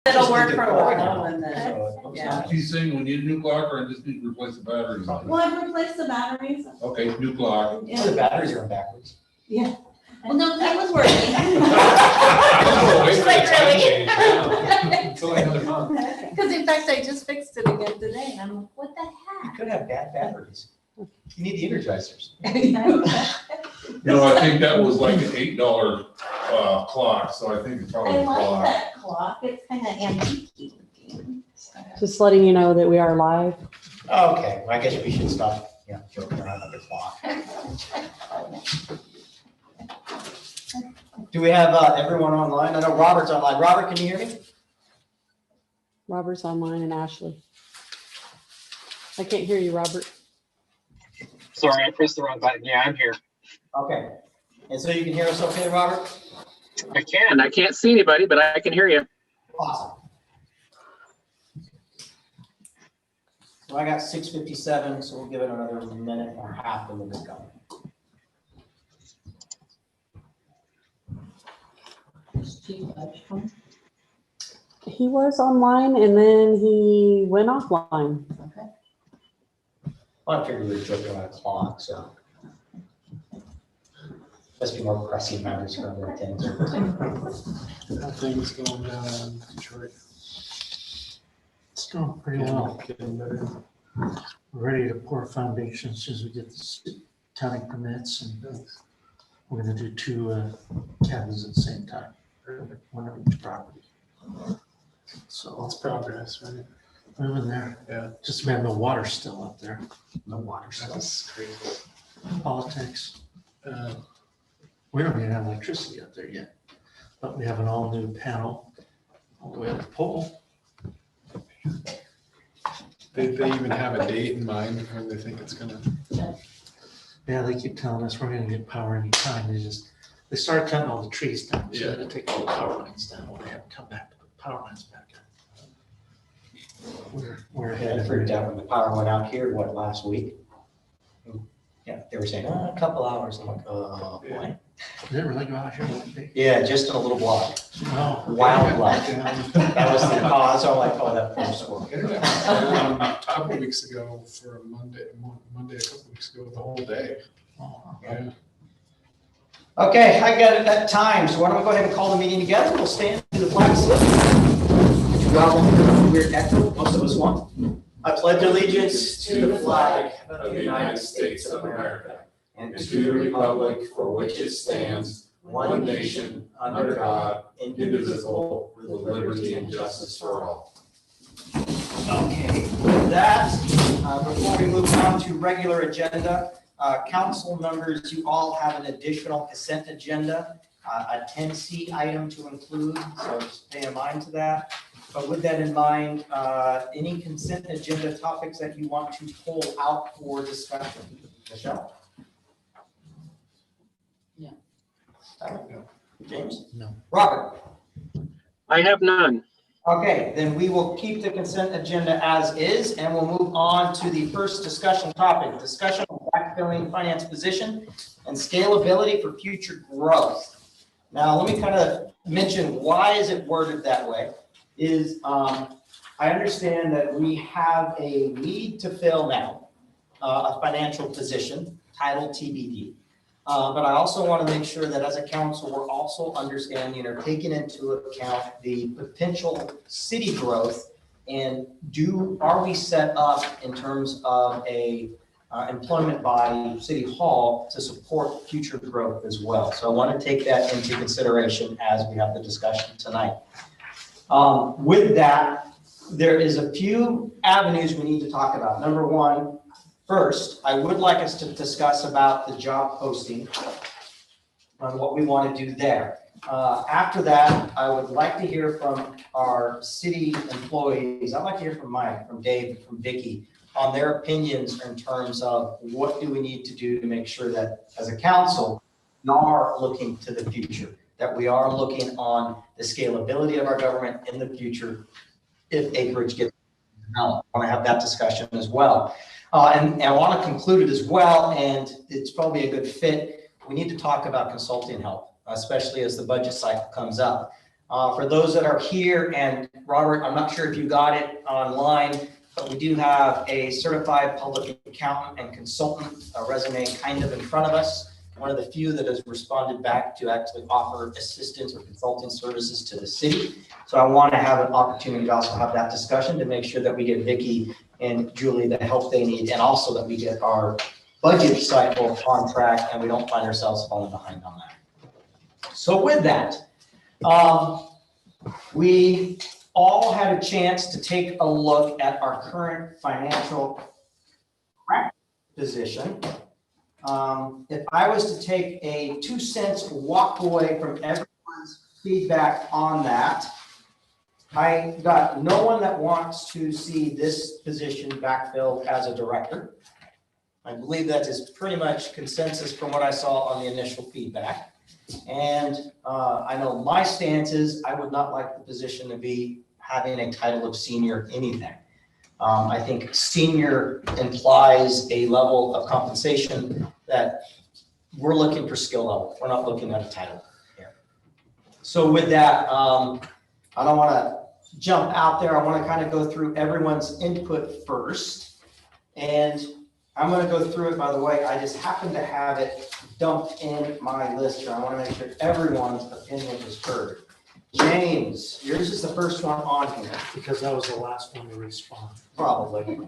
It'll work for a deployed while now, and then, so it looks yeah. nice. She's saying we need a new clock or I just need to replace the batteries? Well, I've replaced the batteries. Okay, new clock. Oh, the batteries are backwards. Yeah. Well, no, that was working. Like, really? Until another month. Because in fact, I just fixed it again today. And I'm like, what the You could have bad batteries. You need the energizers. heck? No, I think that was like an $8 clock, so I think it's probably I a like clock. that clock. It's kind of antique looking. Just letting you know that we are live. Okay, well, I guess we should stop, joking around with the clock. Do we have everyone online? I know Robert's online. Robert, can you hear me? Robert's online and Ashley. I can't hear you, Robert. Sorry, I pressed the wrong button. Yeah, I'm here. Okay. And so you can hear us okay, Robert? I can. I can't see anybody, but I can hear you. Awesome. So I got 6:57, so we'll give it another minute or half and we'll get going. He was online and then he went offline. Well, I figured we were joking about a clock, so. Must be more pressing matters for other things. How things going down in Detroit? It's going pretty well. Getting better. We're ready to pour a foundation as soon as we get the county permits, and we're gonna do 2 cabins at the same time, or one of each property. So it's progress, right? Moving there. Yeah. Just man, the water's still up there. No water still. That's crazy. Politics. We don't even have electricity up there yet, but we have an all-new panel all the way up the pole. They even have a date in mind when they think it's gonna. Yeah, they keep telling us we're gonna get power anytime. They started cutting all the trees down, so they had to take all the power lines down. When they have to come back to put power lines back in. We're ahead I of freaked it. out when the power went out here, last week? Yeah, they were saying, a couple hours. I'm like, oh, boy. Did it really go out here one day? Yeah, just in a little block. Oh. Wild block. That was the cause. I'm like, oh, that poor squirrel. Internet was down a couple weeks ago for a Monday, a couple weeks ago, the whole day. Oh, Yeah. Okay, I got it at time, so why don't we go ahead and call the meeting together? We'll stand to the flag salute. Well, weird echo, most of us want. I pledge allegiance to the flag of the United States of America and to the republic for which it stands, one nation, under God, indivisible, with liberty and justice for all. Okay, with that, before we move on to regular agenda, council members, you all have an additional consent agenda, a 10C item to include, so just pay a mind to that. But with that in mind, any consent agenda topics that you want to pull out for discussion? Michelle? Yeah. No. James? No. Robert? I have none. Okay, then we will keep the consent agenda as is, and we'll move on to the first discussion topic, discussion of backfilling finance position and scalability for future growth. Now, let me kind of mention why is it worded that way. I understand that we have a need to fill now, a financial position, title TBD. But I also want to make sure that as a council, we're also understanding or taking into account the potential city growth and are we set up in terms of a employment by City Hall to support future growth as well. So I want to take that into consideration as we have the discussion tonight. With that, there is a few avenues we need to talk about. Number one, first, I would like us to discuss about the job posting on what we want to do there. After that, I would like to hear from our city employees. I'd like to hear from Mike, from Dave, from Vicky on their opinions in terms of what do we need to do to make sure that as a council, we are looking to the future, that we are looking on the scalability of our government in the future if acreage gets developed. I want to have that discussion as well. And I want to conclude it as well, and it's probably a good fit. We need to talk about consulting help, especially as the budget cycle comes up. For those that are here, and Robert, I'm not sure if you got it online, but we do have a certified public accountant and consultant resume kind of in front of us. One of the few that has responded back to actually offer assistance or consulting services to the city. So I want to have an opportunity to also have that discussion to make sure that we get Vicki and Julie the help they need, and also that we get our budget cycle on track and we don't find ourselves falling behind on that. So with that, we all had a chance to take a look at our current financial position. If I was to take a 2 cents walk away from everyone's feedback on that, I got no one that wants to see this position backfilled as a director. I believe that is pretty much consensus from what I saw on the initial feedback. And I know my stance is I would not like the position to be having a title of senior anything. I think senior implies a level of compensation that we're looking for skill level. We're not looking at a title here. So with that, I don't want to jump out there. I want to kind of go through everyone's input first. And I'm going to go through it, by the way. I just happen to have it dumped in my list here. I want to make sure everyone's opinion is heard. James, yours is the first one on here. Because that was the last one to respond. Probably.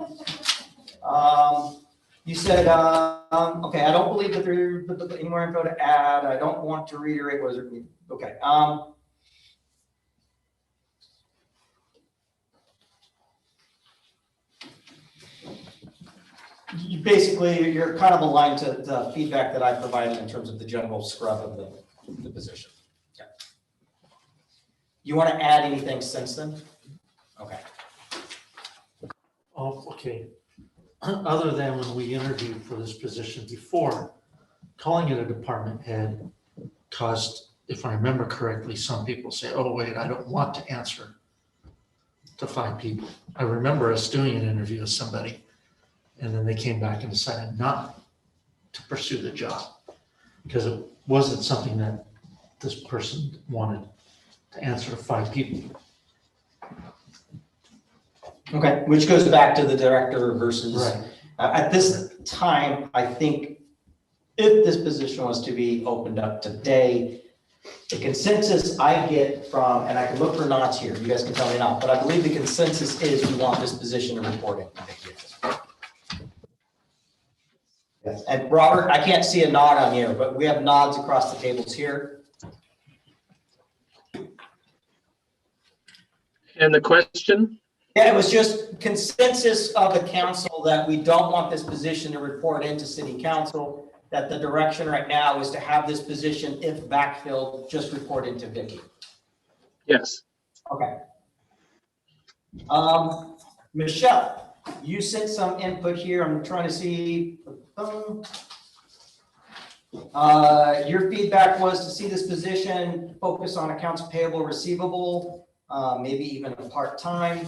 You said, okay, I don't believe that there's any more info to add. I don't want to reiterate what was it. Okay. You're kind of aligned to the feedback that I provided in terms of the general scrub of the position. Okay. You want to add anything since then? Okay. Oh, okay. Other than when we interviewed for this position before, calling it a department head caused, if I remember correctly, some people say, oh, wait, I don't want to answer to 5 people. I remember us doing an interview with somebody, and then they came back and decided not to pursue the job because it wasn't something that this person wanted to answer to 5 people. Okay, which goes back to the director versus, Right. At this time, I think if this position was to be opened up today, the consensus I get from, and I can look for nods here, you guys can tell me not, but I believe the consensus is we want this position to report in. Yes, and Robert, I can't see a nod on you, but we have nods across the tables here. And the question? Yeah, it was just consensus of the council that we don't want this position to report into city council, that the direction right now is to have this position, if backfilled, just report into Vicki. Yes. Okay. Michelle, you sent some input here. I'm trying to see. Your feedback was to see this position focus on accounts payable, receivable, maybe even a part-time.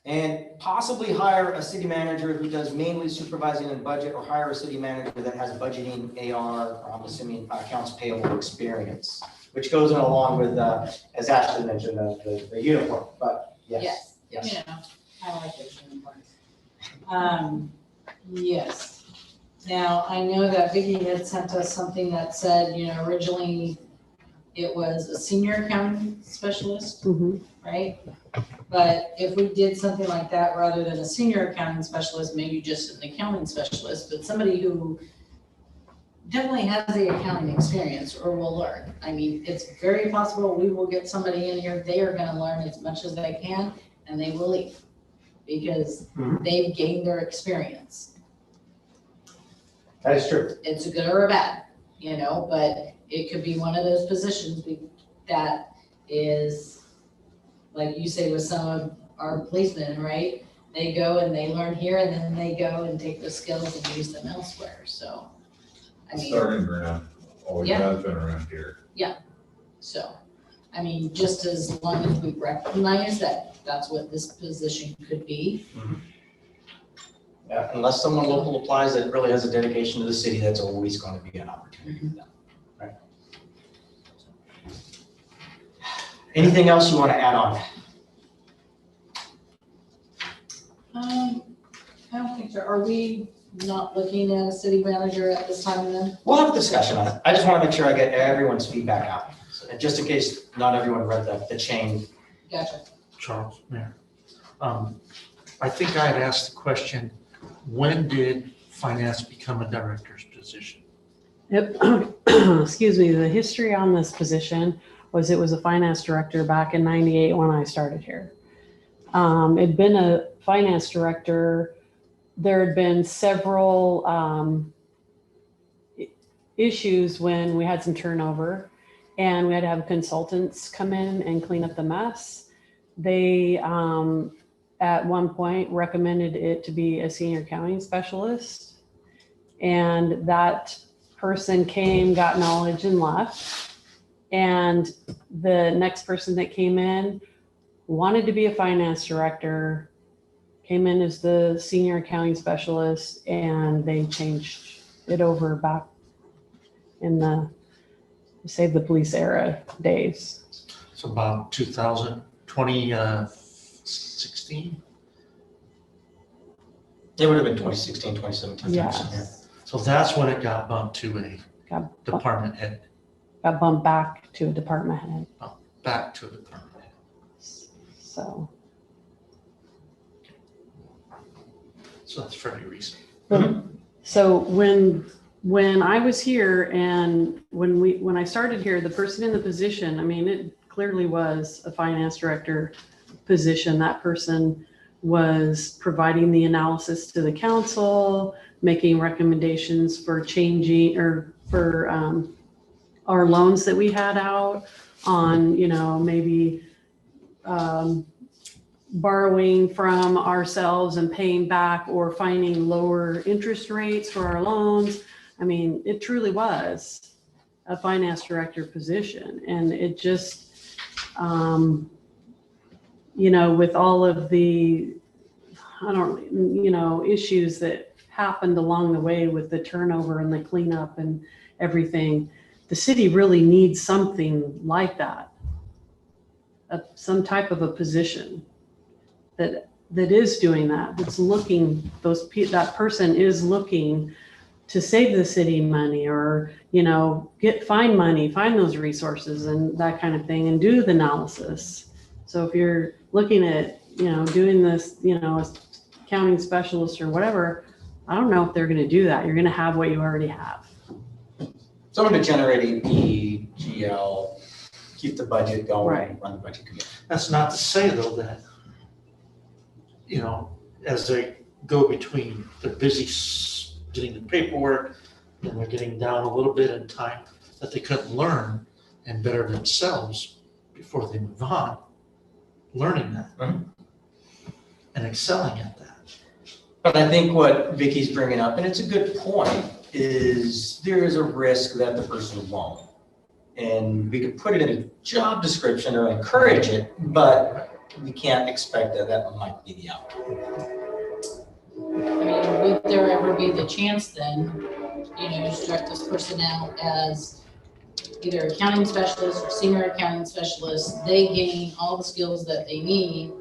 And possibly hire a city manager who does mainly supervising and budget, or hire a city manager that has budgeting, AR, or I'm assuming accounts payable experience, which goes in along with, as Ashley mentioned, the uniform, but yes. Yes. Yeah, I like those uniforms. Yes. Now, I know that Vicki had sent us something that said, originally it was a senior accounting specialist, Mhm. right? But if we did something like that, rather than a senior accounting specialist, maybe just an accounting specialist, but somebody who definitely has the accounting experience or will learn. I mean, it's very possible we will get somebody in here, they are gonna learn as much as they can, and they will leave because they've gained their experience. That is true. It's a good or a bad, but it could be one of those positions that is, like you say with some of our policemen, right? They go and they learn here and then they go and take those skills and use them elsewhere, so. I mean, Starting ground, always Yeah. has been around here. so, I mean, just as long as we recognize that that's what this position could be. Yeah, unless someone local applies that really has a dedication to the city, that's always going to be an opportunity for them. Right. Anything else you want to add on? I don't think so. Are we not looking at a city manager at this time then? We'll have a discussion on it. I just want to make sure I get everyone's feedback out. So, just in case not everyone read the chain. Gotcha. Charles, Mayor. I think I had asked the question, when did finance become a director's position? Yep. Excuse me, the history on this position was it was a finance director back in 98 when I started here. It'd been a finance director. There had been several issues when we had some turnover and we had to have consultants come in and clean up the mess. They, at one point, recommended it to be a senior accounting specialist. And that person came, got knowledge, and left. And the next person that came in wanted to be a finance director, came in as the senior accounting specialist, and they changed it over back in the Save the Police era days. So about 2016? It would have been 2016, 2017. Yes. So that's when it got bumped to a Got department head, bumped back to a department head. back to a department head. So, So that's fairly recent. so when I was here and when I started here, the person in the position, I mean, it clearly was a finance director position. That person was providing the analysis to the council, making recommendations for changing or for our loans that we had out on, maybe borrowing from ourselves and paying back or finding lower interest rates for our loans. I mean, it truly was a finance director position. And it just, with all of the, issues that happened along the way with the turnover and the cleanup and everything, the city really needs something like that, some type of a position that is doing that, that's looking, that person is looking to save the city money or, find money, find those resources and that kind of thing and do the analysis. So if you're looking at, doing this, as accounting specialist or whatever, I don't know if they're going to do that. You're going to have what you already have. Someone to generate EP, GL, keep the budget going, Right. run the budget committee. That's not to say though that, as they go between, they're busy getting the paperwork and they're getting down a little bit in time, that they couldn't learn and better themselves before they move on, learning that and excelling at that. But I think what Vicky's bringing up, and it's a good point, is there is a risk that the person won't. And we could put it in a job description or encourage it, but we can't expect that might be the outcome. I mean, would there ever be the chance then, to direct this person out as either accounting specialist or senior accounting specialist? They gain all the skills that they need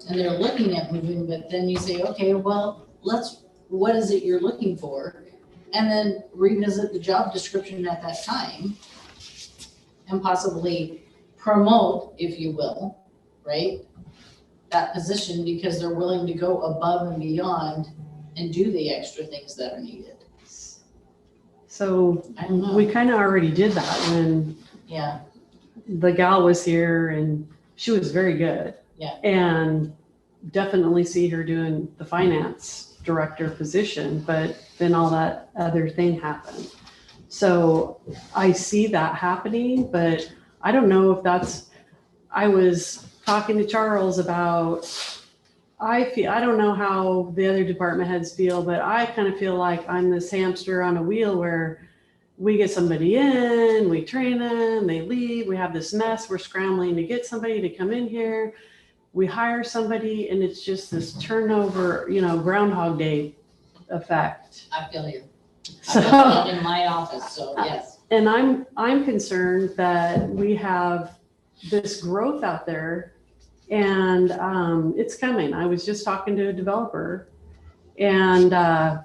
and they're looking at moving, but then you say, okay, well, what is it you're looking for? And then revisit the job description at that time and possibly promote, if you will, right? That position because they're willing to go above and beyond and do the extra things that are needed. So I don't know. we kind of already did that when Yeah, the gal was here and she was very good. Yeah. And definitely see her doing the finance director position, but then all that other thing happened. So I see that happening, but I don't know if I was talking to Charles about, I don't know how the other department heads feel, but I kind of feel like I'm this hamster on a wheel where we get somebody in, we train them, they leave, we have this mess, we're scrambling to get somebody to come in here. We hire somebody and it's just this turnover, Groundhog Day effect. I feel you. So- I feel that in my office, so yes. And I'm concerned that we have this growth out there, and it's coming. I was just talking to a developer, and I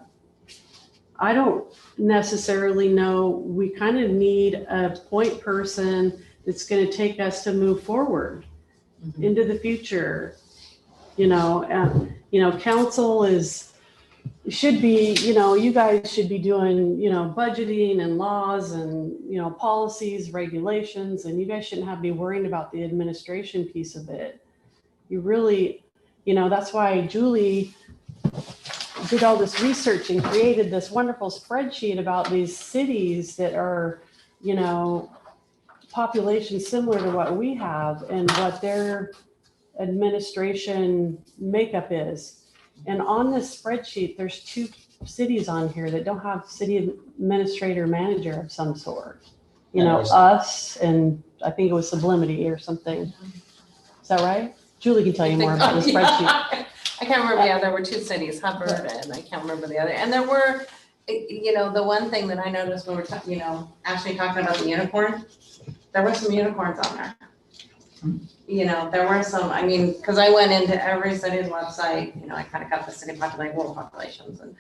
don't necessarily know, we kind of need a point person that's going to take us to move forward into the future. Council should be, you guys should be doing, budgeting and laws and, policies, regulations, and you guys shouldn't have to be worrying about the administration piece of it. You really, that's why Julie did all this research and created this wonderful spreadsheet about these cities that are, population similar to what we have and what their administration makeup is. And on this spreadsheet, there's 2 cities on here that don't have city administrator manager of some sort. Us and I think it was Sublimity or something. Is that right? Julie can tell you more about the spreadsheet. I can't remember, there were 2 cities, Hubbard, and I can't remember the other. And there were, the one thing that I noticed when we're actually talking about the unicorn, there were some unicorns on there. There were some, because I went into every city's website, I kind of got the city population, world populations, and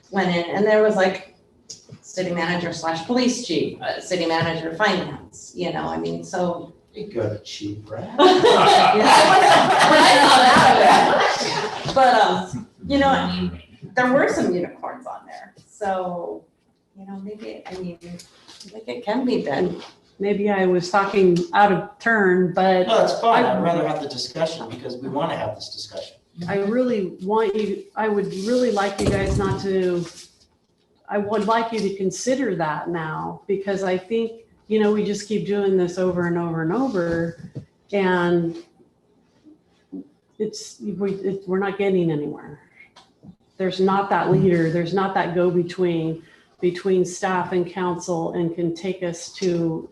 went in, and there was like city manager / police chief, city manager finance, so. You go to cheap, right? But, there were some unicorns on there, so, maybe it can be done. Maybe I was talking out of turn, but No, it's fine. I'd rather have the discussion because we want to have this discussion. I would really like you guys I would like you to consider that now, because I think, we just keep doing this over and over and over, and we're not getting anywhere. There's not that leader, there's not that go-between between staff and council and can take us to,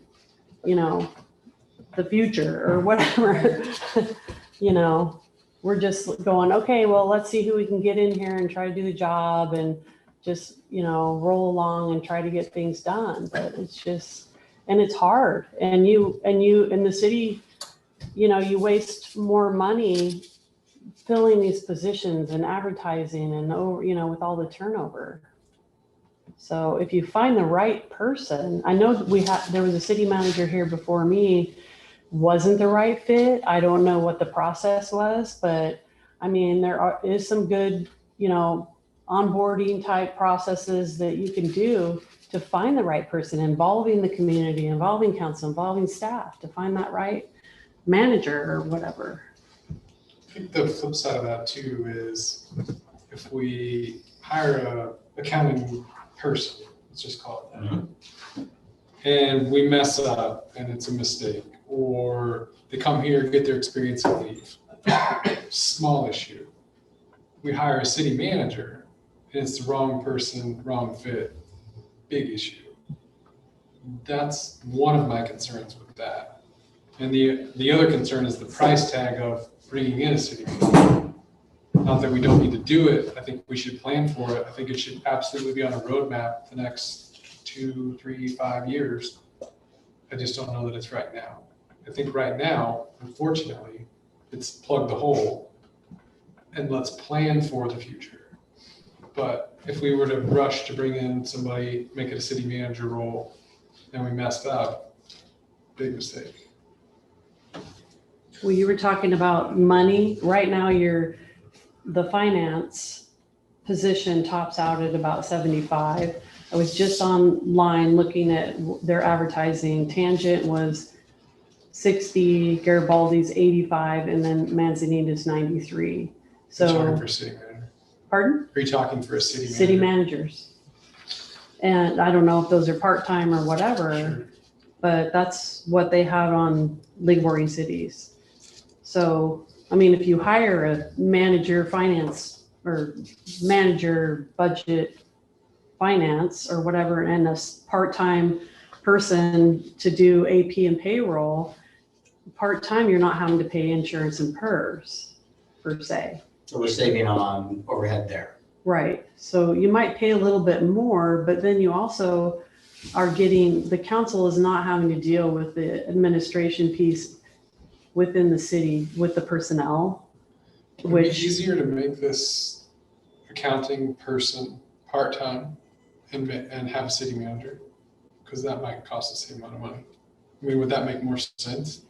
the future or whatever. We're just going, okay, well, let's see who we can get in here and try to do the job and just, roll along and try to get things done. But it's just, and it's hard. And you in the city, you waste more money filling these positions and advertising and with all the turnover. So if you find the right person, I know there was a city manager here before me, wasn't the right fit. I don't know what the process was, but there is some good, onboarding type processes that you can do to find the right person, involving the community, involving council, involving staff to find that right manager or whatever. I think the flip side of that too is if we hire a accounting person, let's just call it that, and we mess up and it's a mistake, or they come here, get their experience and leave. Small issue. We hire a city manager and it's the wrong person, wrong fit, big issue. That's one of my concerns with that. And the other concern is the price tag of bringing in a city manager. Not that we don't need to do it. I think we should plan for it. I think it should absolutely be on a roadmap the next 2, 3, 5 years. I just don't know that it's right now. I think right now, unfortunately, it's plug the hole and let's plan for the future. But if we were to rush to bring in somebody, make it a city manager role, and we messed up, big mistake. Well, you were talking about money. Right now, the finance position tops out at about 75. I was just online looking at their advertising. Tangent was 60, Garibaldi's 85, and then Manzanita's 93. Are you talking So, for a city manager? pardon? Are you talking for a city manager? City managers. And I don't know if those are part-time or whatever, Sure. but that's what they have on League of Warring Cities. So, if you hire a manager finance or manager budget finance or whatever, and a part-time person to do AP and payroll, part-time, you're not having to pay insurance and PERS per se. So we're saving on overhead there. Right. So you might pay a little bit more, but then you also are getting, the council is not having to deal with the administration piece within the city with the personnel, Would it be which, easier to make this accounting person part-time and have a city manager? Because that might cost the same amount of money. I mean, would that make more sense?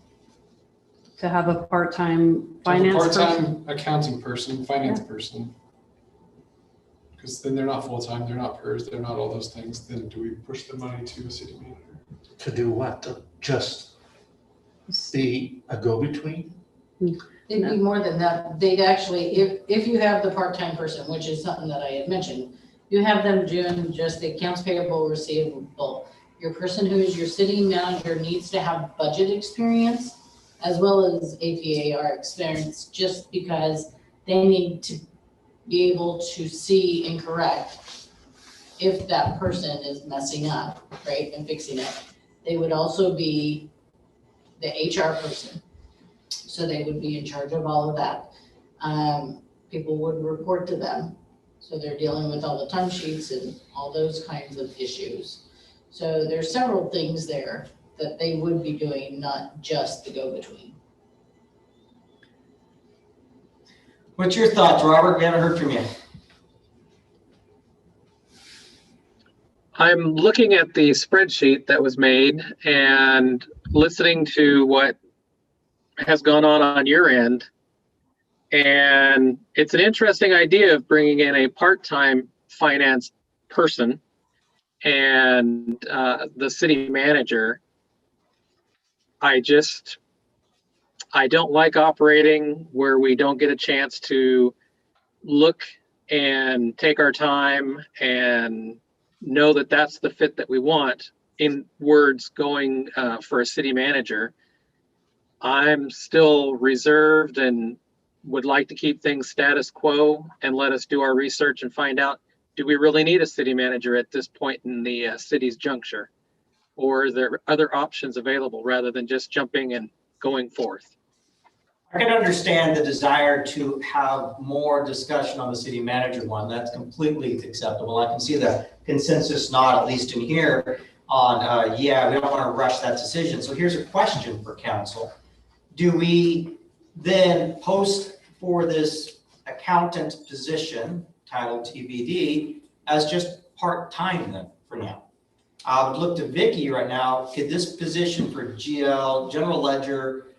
to have a part-time To have a finance person. part-time accounting person, finance person. Because then they're not full-time, they're not PERS, they're not all those things. Then do we push the money to a city manager? To do what? To just be a go-between? It'd be more than that. They'd actually, if you have the part-time person, which is something that I had mentioned, you have them doing just the accounts payable, receivable. Your person who is your city manager needs to have budget experience as well as APAR experience, just because they need to be able to see and correct if that person is messing up, right, and fixing it. They would also be the HR person. So they would be in charge of all of that. People would report to them. So they're dealing with all the time sheets and all those kinds of issues. So there's several things there that they would be doing, not just the go-between. What's your thoughts, Robert? We haven't heard from you. I'm looking at the spreadsheet that was made and listening to what has gone on your end. And it's an interesting idea of bringing in a part-time finance person and the city manager. I don't like operating where we don't get a chance to look and take our time and know that that's the fit that we want. In words going for a city manager, I'm still reserved and would like to keep things status quo and let us do our research and find out, do we really need a city manager at this point in the city's juncture? Or is there other options available rather than just jumping and going forth? I can understand the desire to have more discussion on the city manager one. That's completely acceptable. I can see the consensus nod, at least in here, on, yeah, we don't want to rush that decision. So here's a question for council. Do we then post for this accountant position, titled TBD, as just part-time then for now? I would look to Vicky right now. Could this position for GL, general ledger,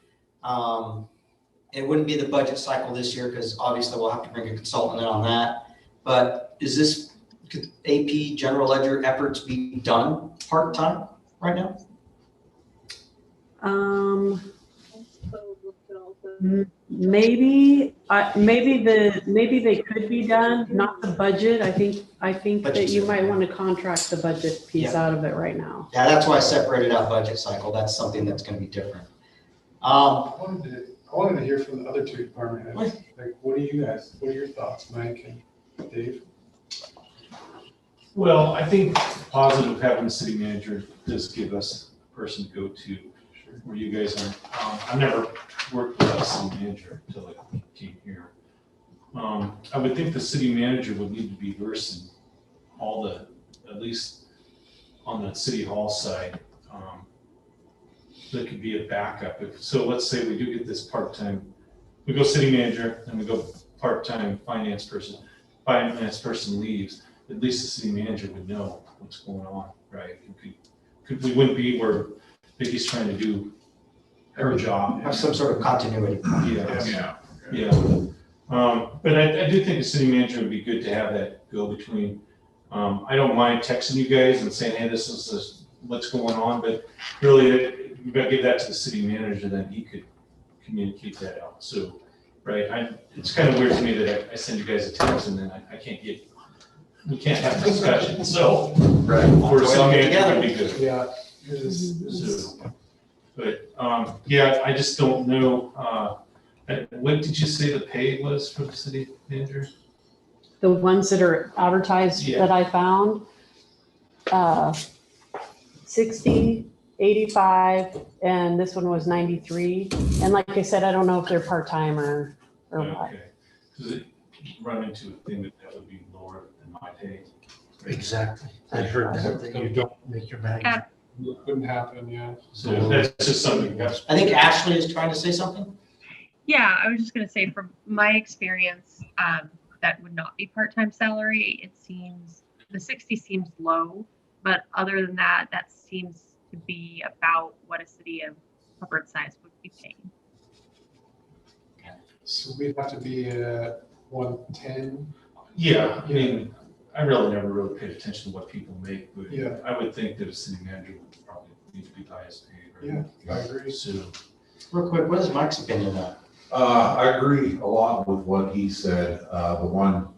it wouldn't be the budget cycle this year because obviously we'll have to bring a consultant in on that. But is this, could AP general ledger efforts be done part-time right now? Maybe they could be done, not the budget. I think that you might want to contract the budget piece out of it right now. Yeah, that's why I separated out budget cycle. That's something that's going to be different. I wanted to hear from the other two department heads. Like, what are your thoughts, Mike and Dave? Well, I think positive having a city manager does give us a person to go to where you guys are. I've never worked with a city manager until I came here. I would think the city manager would need to be versed in all the, at least on the city hall side. That could be a backup. So let's say we do get this part-time, we go city manager and we go part-time finance person leaves, at least the city manager would know what's going on, right? We wouldn't be where Vicky's trying to do her job. Have some sort of continuity. Yeah. But I do think the city manager would be good to have that go-between. I don't mind texting you guys and saying, hey, this is what's going on, but really, we gotta give that to the city manager, then he could communicate that out. So, right, it's kind of weird to me that I send you guys a text and then we can't have discussion, so. Right. For some manager would be good. Yeah. So, but, yeah, I just don't know, what did you say the pay was for the city manager? The ones that are advertised that I found, 60, 85, and this one was 93. And like I said, I don't know if they're part-time or what. Okay, does it run into a thing that would be lower than my pay? Exactly. I heard that you don't make your manager. wouldn't happen, yeah. So that's just something you guys. I think Ashley is trying to say something. Yeah, I was just gonna say from my experience, that would not be part-time salary. It seems, the 60 seems low, but other than that, that seems to be about what a city of Hubbard size would be paying. So we'd have to be at 110. Yeah, I mean, I really never really paid attention to what people make, but Yeah. I would think that a city manager would probably need to be the highest paid. Right? Yeah, I agree. So, Real quick, what is Mike's opinion on that? I agree a lot with what he said. The one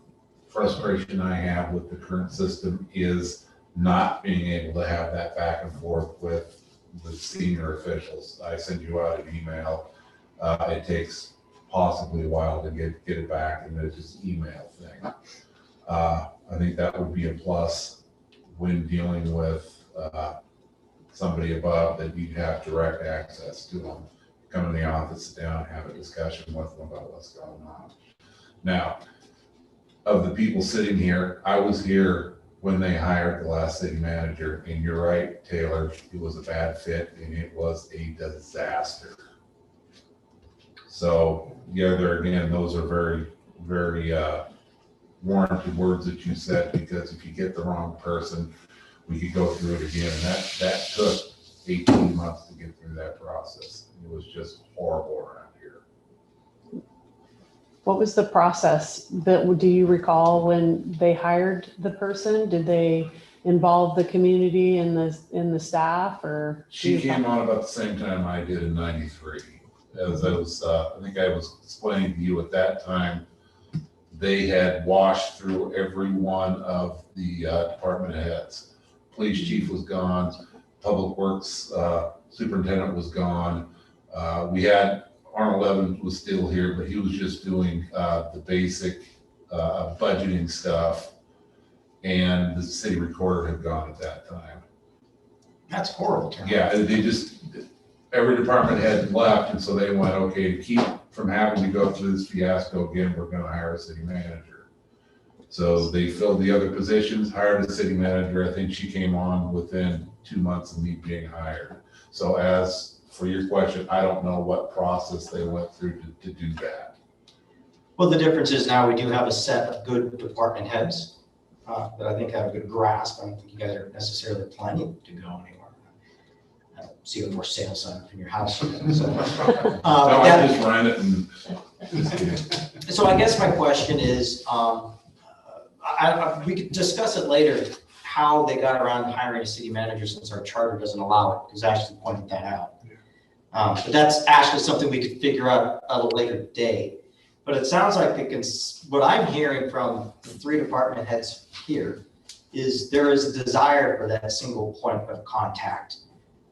frustration I have with the current system is not being able to have that back and forth with the senior officials. I send you out an email. It takes possibly a while to get it back, and it's just email thing. I think that would be a plus when dealing with somebody above, that you'd have direct access to them. Come in the office, sit down, have a discussion with them about what's going on. Now, of the people sitting here, I was here when they hired the last city manager, and you're right, Taylor, it was a bad fit and it was a disaster. So, yeah, there again, those are very, very warranted words that you said, because if you get the wrong person, we could go through it again, and that took 18 months to get through that process. It was just horrible around here. What was the process? Do you recall when they hired the person? Did they involve the community and the staff, or? She came on about the same time I did in '93. As I was, I think I was explaining to you at that time, they had washed through every one of the department heads. Police chief was gone, public works superintendent was gone. We had Arnold Evans was still here, but he was just doing the basic budgeting stuff, and the city recorder had gone at that time. That's horrible. Terry. Yeah, they just, every department had left, and so they went, okay, to keep from having to go through this fiasco again, we're gonna hire a city manager. So they filled the other positions, hired a city manager. I think she came on within 2 months of me being hired. So as for your question, I don't know what process they went through to do that. Well, the difference is now we do have a set of good department heads that I think have a good grasp. I don't think you guys are necessarily planning to go anywhere. I don't see a for sale sign from your house. So, No, I just ran it and. so I guess my question is, we could discuss it later, how they got around hiring a city manager since our charter doesn't allow it, because Ashley pointed that out. But that's actually something we could figure out at a later date. But it sounds like what I'm hearing from the three department heads here is there is a desire for that single point of contact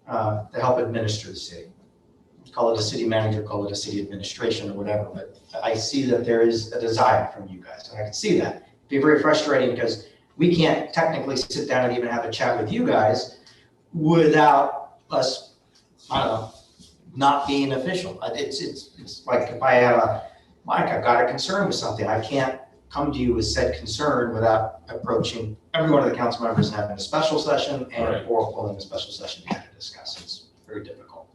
to help administer the city. Call it a city manager, call it a city administration or whatever, but I see that there is a desire from you guys, and I can see that. It'd be very frustrating because we can't technically sit down and even have a chat with you guys without us, I don't know, not being official. It's like if I have Mike, I've got a concern with something, I can't come to you with said concern without approaching every one of the council members and having a special session and or holding a special session to discuss. It's very difficult.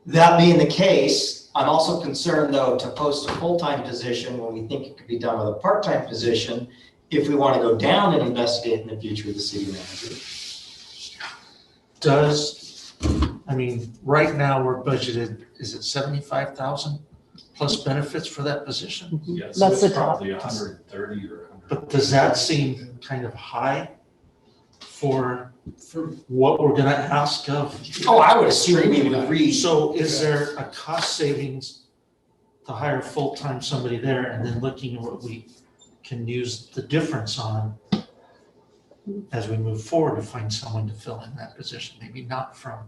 That being the case, I'm also concerned though to post a full-time position when we think it could be done with a part-time position if we want to go down and investigate in the future with the city manager. Right now we're budgeted, is it 75,000 plus benefits for that position? yeah, so That's the it's top. probably 130 or 100. But does that seem kind of high for what we're gonna ask of? Oh, I would assume we would read. So is there a cost savings to hire full-time somebody there and then looking at what we can use the difference on as we move forward to find someone to fill in that position, maybe not from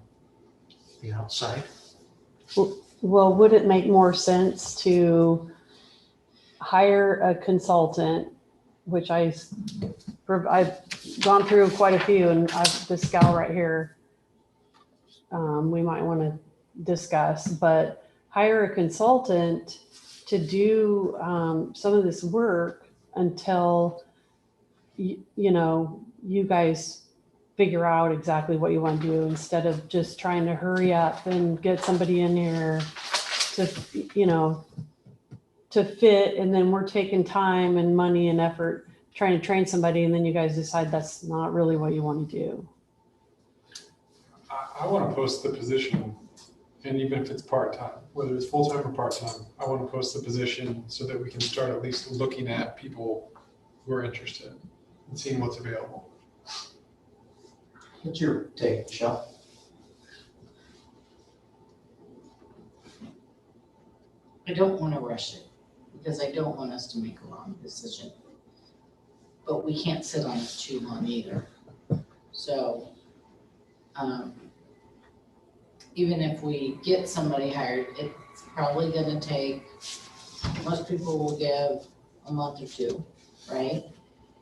the outside? Well, would it make more sense to hire a consultant, which I've gone through quite a few, and this gal right here, we might want to discuss, but hire a consultant to do some of this work until you guys figure out exactly what you want to do instead of just trying to hurry up and get somebody in here to, to fit. And then we're taking time and money and effort trying to train somebody. And then you guys decide that's not really what you want to do. I want to post the position, and even if it's part-time, whether it's full-time or part-time, I want to post the position so that we can start at least looking at people who are interested and seeing what's available. What's your take, Michelle? I don't want to rush it because I don't want us to make a wrong decision. But we can't sit on it too long either. So, even if we get somebody hired, it's probably gonna take, most people will give a month or two, right?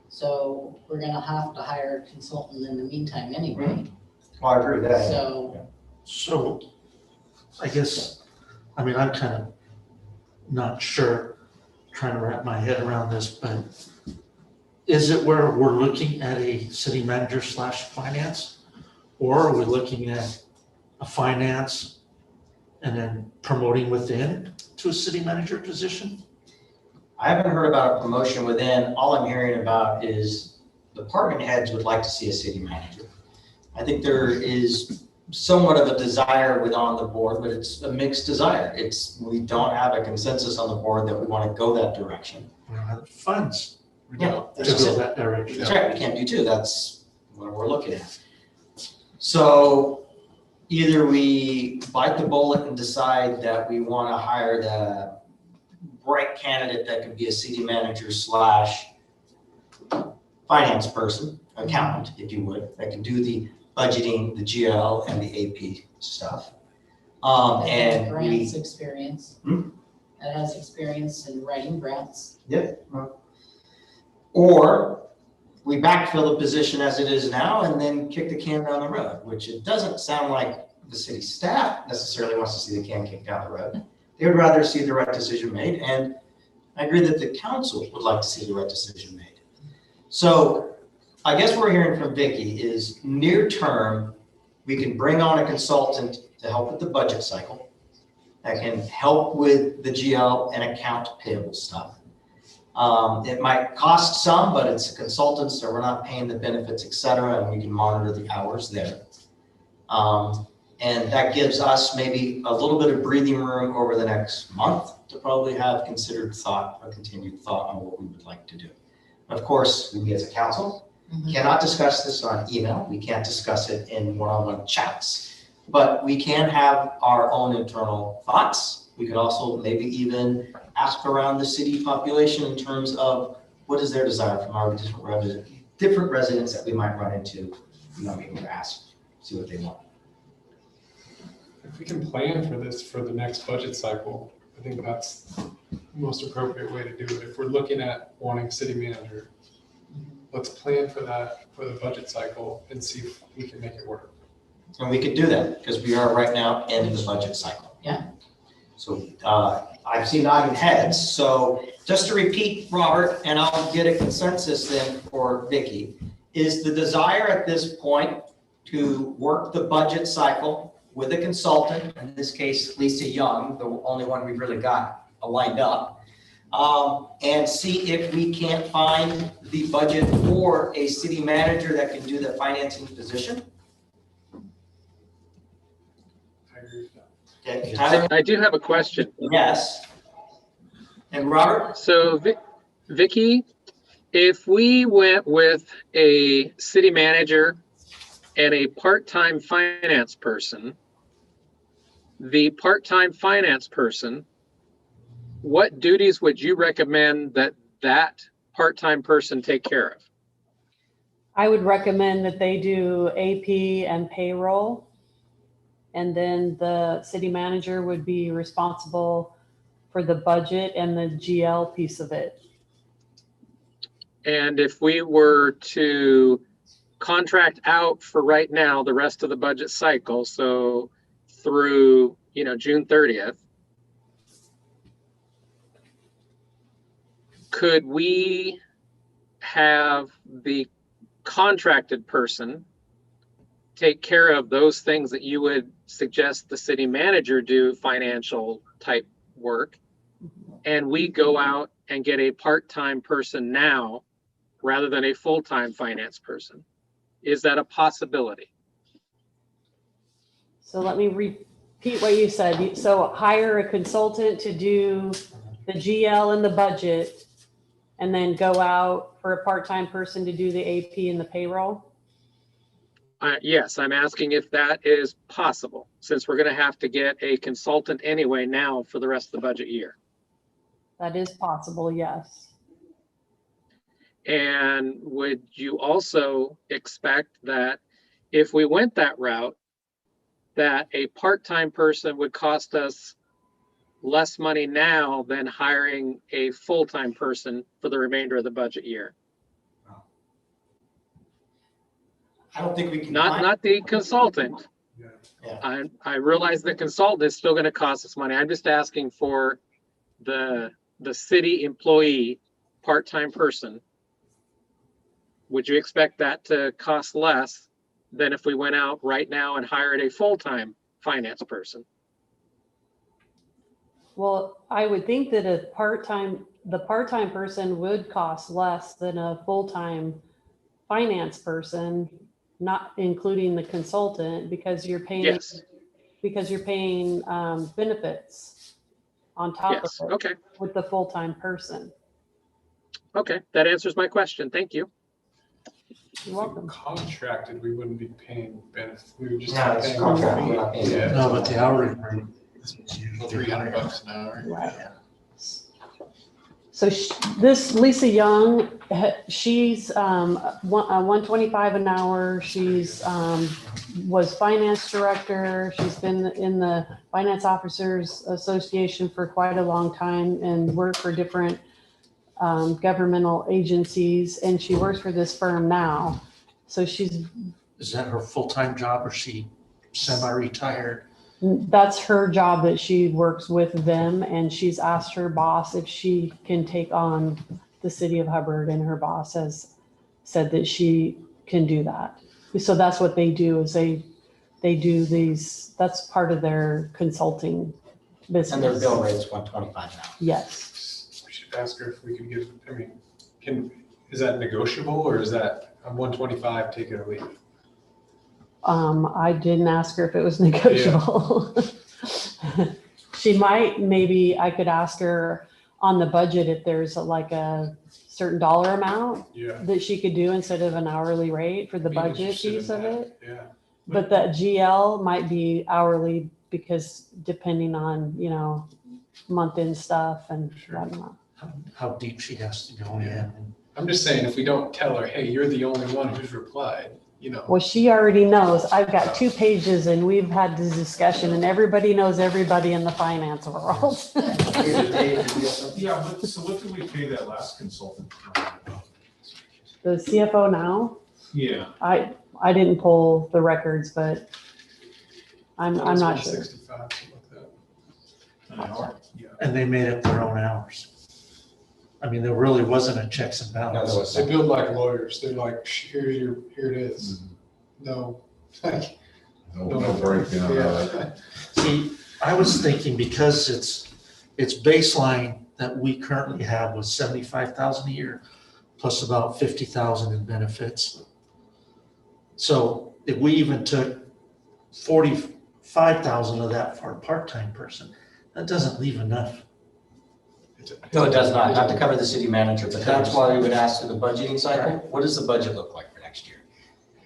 So we're gonna have to hire a consultant in the meantime anyway. Well, I agree with that. So I guess, I'm kind of not sure, trying to wrap my head around this, but is it where we're looking at a city manager / finance? Or are we looking at a finance and then promoting within to a city manager position? I haven't heard about a promotion within. All I'm hearing about is department heads would like to see a city manager. I think there is somewhat of a desire on the board, but it's a mixed desire. We don't have a consensus on the board that we want to go that direction. We don't have the funds Yeah, to that's go it. that direction. That's right, we can't do two. That's what we're looking at. So either we bite the bullet and decide that we want to hire the right candidate that could be a city manager / finance person, accountant, if you would, that can do the budgeting, the GL, and the AP stuff. That has And grants we, experience. Hmm? That has experience in writing grants. or we backfill the position as it is now and then kick the can down the road, which it doesn't sound like the city staff necessarily wants to see the can kicked down the road. They would rather see the right decision made, and I agree that the council would like to see the right decision made. So I guess what we're hearing from Vicki is near term, we can bring on a consultant to help with the budget cycle that can help with the GL and account payable stuff. It might cost some, but it's a consultant, so we're not paying the benefits, et cetera, and we can monitor the hours there. And that gives us maybe a little bit of breathing room over the next month to probably have continued thought on what we would like to do. Of course, we as a council cannot discuss this on email. We can't discuss it in one-on-one chats, but we can have our own internal thoughts. We could also maybe even ask around the city population in terms of what is their desire from our different residents that we might run into. We might be able to ask, see what they want. If we can plan for this for the next budget cycle, I think that's the most appropriate way to do it. If we're looking at wanting city manager, let's plan for that for the budget cycle and see if we can make it work. And we could do that because we are right now in the budget cycle. Yeah. So I've seen nodding heads. So just to repeat, Robert, and I'll get a consensus then for Vicki, is the desire at this point to work the budget cycle with a consultant, in this case, Lisa Young, the only one we've really got lined up, and see if we can't find the budget for a city manager that can do the financing position. I agree with that. Okay, Tyler? I do have a question. Yes. And Robert? So Vicki, if we went with a city manager and a part-time finance person, the part-time finance person, what duties would you recommend that part-time person take care of? I would recommend that they do AP and payroll. And then the city manager would be responsible for the budget and the GL piece of it. And if we were to contract out for right now, the rest of the budget cycle, so through, June 30th, could we have the contracted person take care of those things that you would suggest the city manager do, financial type work, and we go out and get a part-time person now rather than a full-time finance person? Is that a possibility? So let me repeat what you said. So hire a consultant to do the GL and the budget, and then go out for a part-time person to do the AP and the payroll? Yes, I'm asking if that is possible, since we're going to have to get a consultant anyway now for the rest of the budget year. That is possible, yes. And would you also expect that if we went that route, that a part-time person would cost us less money now than hiring a full-time person for the remainder of the budget year? I don't think we can. Not the consultant. Yeah. I realize the consultant is still going to cost us money. I'm just asking for the city employee, part-time person. Would you expect that to cost less than if we went out right now and hired a full-time finance person? Well, I would think that the part-time person would cost less than a full-time finance person, not including the consultant, because you're paying, Yes. Benefits on top Yes. of it Okay. with the full-time person. Okay. That answers my question. Thank you. You're welcome. Contracted, we wouldn't be paying benefits. We would just No, be it's paying. contract, we're not paying Yeah. No, but the hourly rate is usually $300 an hour. Right. So this Lisa Young, she's 125 an hour. She's was finance director. She's been in the Finance Officers Association for quite a long time and worked for different governmental agencies. And she works for this firm now. So she's. Is that her full-time job or she semi-retired? That's her job, that she works with them, and she's asked her boss if she can take on the city of Hubbard, and her boss has said that she can do that. So that's what they do, is they do these, that's part of their consulting business. And their bill rate's 125 an hour. Yes. We should ask her if we could give, I mean, is that negotiable, or is that 125, take it or leave it? I didn't ask her if it was negotiable. She might, maybe I could ask her on the budget if there's like a certain dollar amount Yeah. that she could do instead of an hourly rate for the Be budget interested in piece of that. it. Yeah. But that GL might be hourly, because depending on, month end stuff and Sure. whatnot. How deep she has to go in. I'm just saying, if we don't tell her, hey, you're the only one who's replied, Well, she already knows. I've got 2 pages and we've had this discussion, and everybody knows everybody in the finance world. Yeah, but so what did we pay that last consultant? The CFO now, Yeah, I didn't pull the records, but I'm It's not sure. 165, something like that. an hour. Yeah. And they made up their own hours. I mean, there really wasn't a checks and No, there balances. was They build like lawyers. They're like, here it is. No, like, No breakdown of it. yeah. See, I was thinking because its baseline that we currently have was 75,000 a year, plus about 50,000 in benefits. So if we even took 45,000 of that for a part-time person, that doesn't leave enough. No, it does not to cover the city manager, but that's why we would ask through the budgeting cycle, what does the budget look like for next year?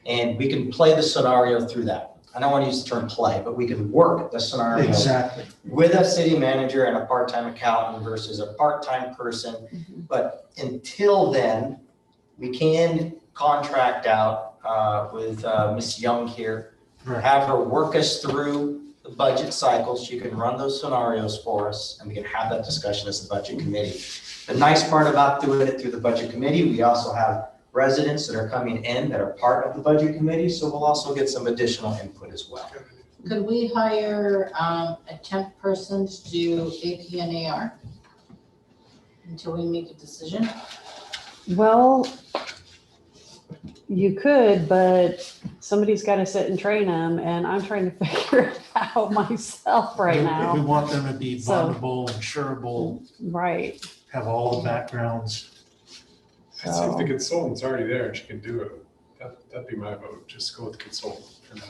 And we can play the scenario through that. I don't want to use the term play, but we can work the scenario Exactly. with a city manager and a part-time accountant versus a part-time person. But until then, we can contract out with Ms. Young here, Right. have her work us through the budget cycle. She can run those scenarios for us, and we can have that discussion as the budget committee. The nice part about doing it through the budget committee, we also have residents that are coming in that are part of the budget committee, so we'll also get some additional input as well. Could we hire a temp person to do AP and AR until we make a decision? Well, you could, but somebody's got to sit and train them, and I'm trying to figure it out myself right We now. want them to be So- bondable, insurable, Right. have all the backgrounds. I'd say if the consultant's already there and she can do it, that'd be my vote. Just go with the consultant for now.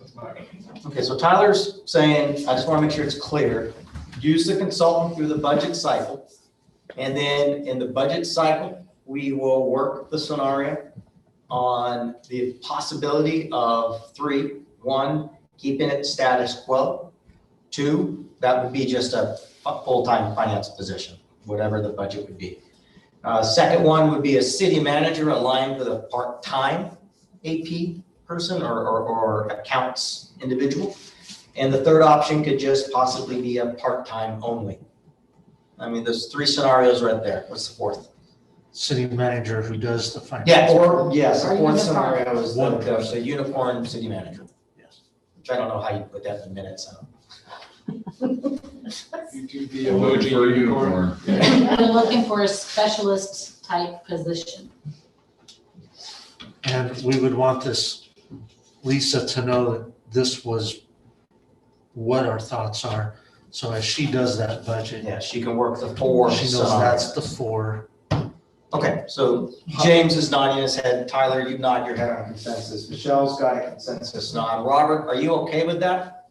That's my vote. Okay, so Tyler's saying, I just want to make sure it's clear, use the consultant through the budget cycle. And then in the budget cycle, we will work the scenario on the possibility of 3, 1, keeping it status quo. 2, that would be just a full-time finance position, whatever the budget would be. Second one would be a city manager aligned with a part-time AP person or accounts individual. And the third option could just possibly be a part-time only. I mean, there's 3 scenarios right there. What's the fourth? City manager who does the finance. Yeah, or, yes, Or the fourth unicorn. scenario is One the person. unicorn city manager, Yes. which I don't know how you put that in the minutes. You do the I'm looking emoji for a unicorn. I'm looking for a specialist type position. And we would want this, Lisa, to know that this was what our thoughts are. So as she does that budget, Yeah, she can work the 4 she knows scenarios. that's the 4. Okay, so James is nodding his head. Tyler, you nod your head on consensus. Michelle's got a consensus nod. Robert, are you okay with that?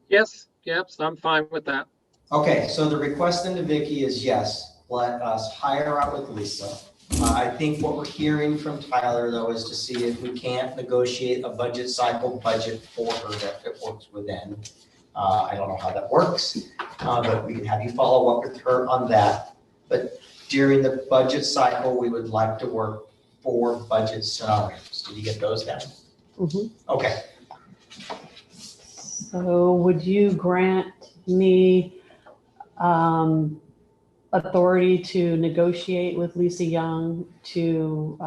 Yes, yep, so I'm fine with that. Okay, so the request into Vicky is yes, let us hire out with Lisa. I think what we're hearing from Tyler though is to see if we can't negotiate a budget cycle budget for her that it works within. I don't know how that works, but we can have you follow up with her on that. But during the budget cycle, we would like to work 4 budget scenarios. Did you get those down? Mhm. Okay, So would you grant me authority to negotiate with Lisa Young to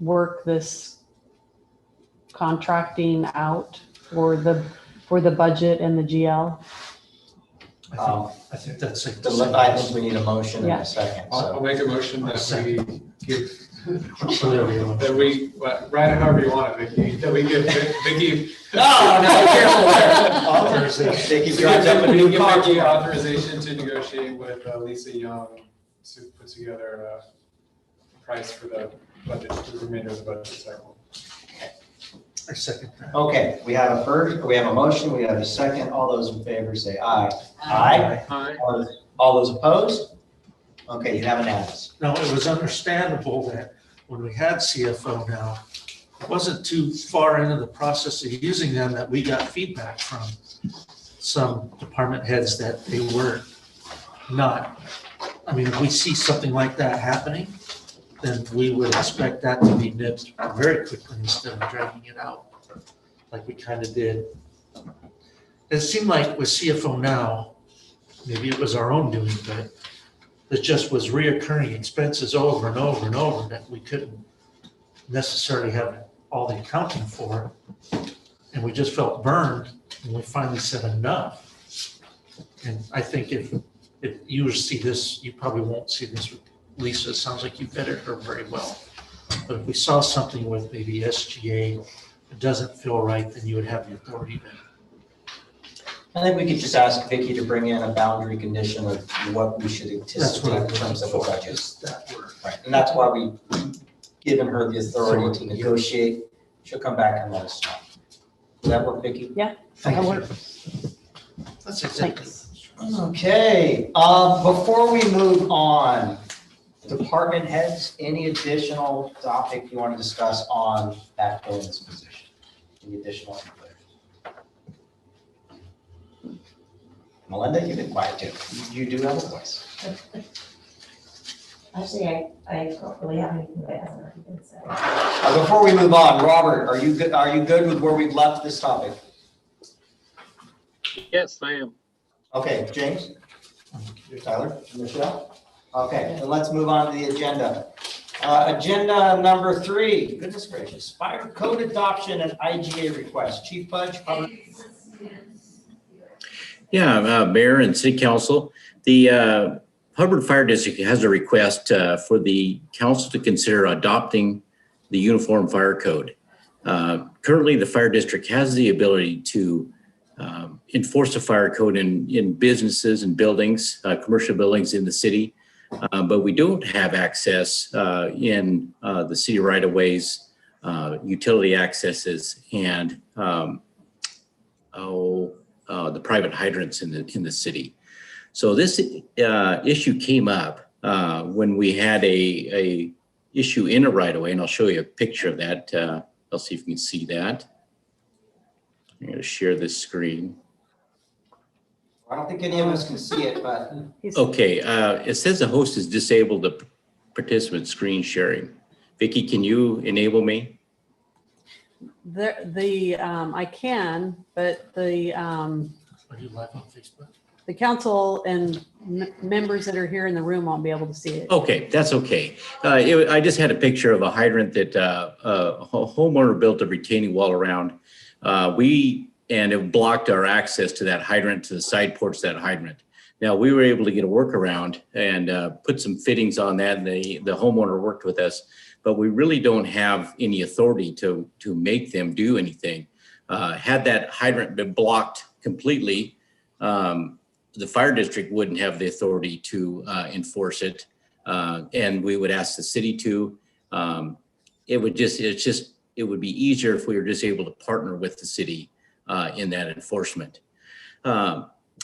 work this contracting out for the budget and the GL? I think that's safe to I think say. we need a motion in Yeah. a second, I'll so. make a motion that we give, Whatever you want. that we, write it however you want it, Vicky, that we give Vicky. No, careful there. Authorization. Vicky drives up a We new give car. Vicky authorization to negotiate with Lisa Young to put together a price for the budget, the remainder of the budget cycle. I second that. Okay, we have a first, we have a motion, we have a second. All those in favor say aye. Aye. Aye. All those opposed? Okay, you have unanimous. Now, it was understandable that when we had CFO now, it wasn't too far into the process of using them that we got feedback from some department heads that they were not. I mean, if we see something like that happening, then we would expect that to be nipped very quickly instead of dragging it out like we kind of did. It seemed like with CFO now, maybe it was our own doing, but it just was reoccurring expenses over and over and over that we couldn't necessarily have all the accounting for. And we just felt burned and we finally said enough. And I think if you see this, you probably won't see this with Lisa. It sounds like you vetted her very well. But if we saw something with maybe SGA, it doesn't feel right, then you would have the authority to. I think we could just ask Vicky to bring in a boundary condition of what we should That's what anticipate I'm in terms of a looking for, budget. just that word. Right, and that's why we given her the authority to negotiate. She'll come back and let us know. Does that work, Vicky? That Thank you. works. That's exactly. Thanks. Okay, before we move on, department heads, any additional topic you want to discuss on backfilling this position? Any additional input? Melinda, you've been quiet too. You do have a voice. Actually, I don't really have anything that hasn't already been said. Before we move on, Robert, are you good with where we've left this topic? Yes, I am. Okay, James? Tyler? Michelle? Okay, then let's move on to the agenda. Agenda number 3, goodness gracious, fire code adoption and IGA request. Chief Pudge? Yeah, Mayor and City Council, the Hubbard Fire District has a request for the council to consider adopting the Uniform Fire Code. Currently, the fire district has the ability to enforce the fire code in businesses and buildings, commercial buildings in the city, but we don't have access in the city right-of-ways, utility accesses, and the private hydrants in the city. So this issue came up when we had a issue in a right-of-way, and I'll show you a picture of that. I'll see if you can see that. I'm going to share this screen. I don't think any of us can see it, but Okay, it says the host has disabled the participant screen sharing. Vicky, can you enable me? I can, but Are you live on Facebook? the council and members that are here in the room won't be able to see it. Okay, that's okay. I just had a picture of a hydrant that a homeowner built a retaining wall around. And it blocked our access to that hydrant, to the side porch of that hydrant. Now, we were able to get a workaround and put some fittings on that, and the homeowner worked with us, but we really don't have any authority to make them do anything. Had that hydrant been blocked completely, the fire district wouldn't have the authority to enforce it, and we would ask the city to. It would be easier if we were just able to partner with the city in that enforcement.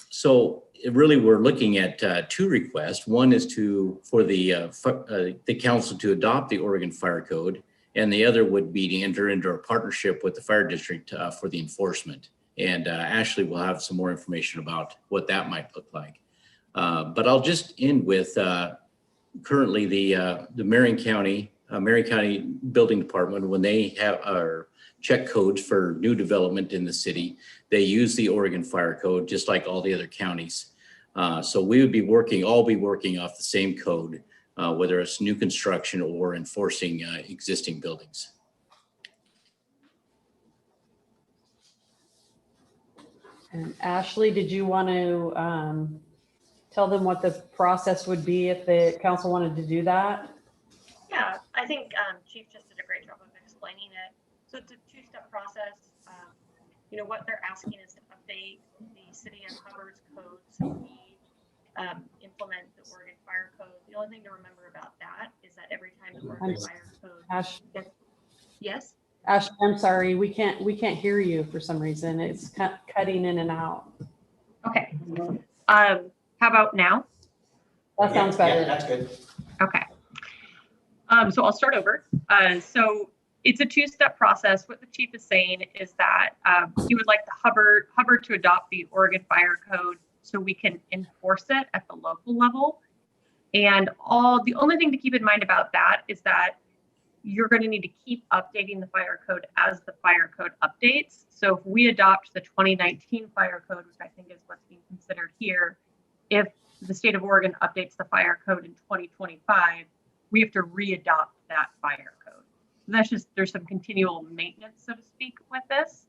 So really, we're looking at two requests. One is for the council to adopt the Oregon Fire Code, and the other would be to enter into a partnership with the fire district for the enforcement. And Ashley will have some more information about what that might look like. But I'll just end with currently the Marion County Building Department, when they have our check codes for new development in the city, they use the Oregon Fire Code just like all the other counties. So we would all be working off the same code, whether it's new construction or enforcing existing buildings. And Ashley, did you want to tell them what the process would be if the council wanted to do that? Yeah, I think Chief just did a great job of explaining it. So it's a two-step process. What they're asking is to update the city of Hubbard's code so we implement the Oregon Fire Code. The only thing to remember about that is that every time the Oregon Fire Code. Ash, Yes? Ash, I'm sorry, we can't hear you for some reason. It's cutting in and out. Okay. How about now? That sounds better. Yeah, that's good. Okay. So I'll start over. So it's a two-step process. What the chief is saying is that he would like the Hubbard to adopt the Oregon Fire Code so we can enforce it at the local level. And the only thing to keep in mind about that is that you're going to need to keep updating the fire code as the fire code updates. So if we adopt the 2019 fire code, which I think is what's being considered here, if the state of Oregon updates the fire code in 2025, we have to re-adopt that fire code. So that's just, there's some continual maintenance, so to speak, with this.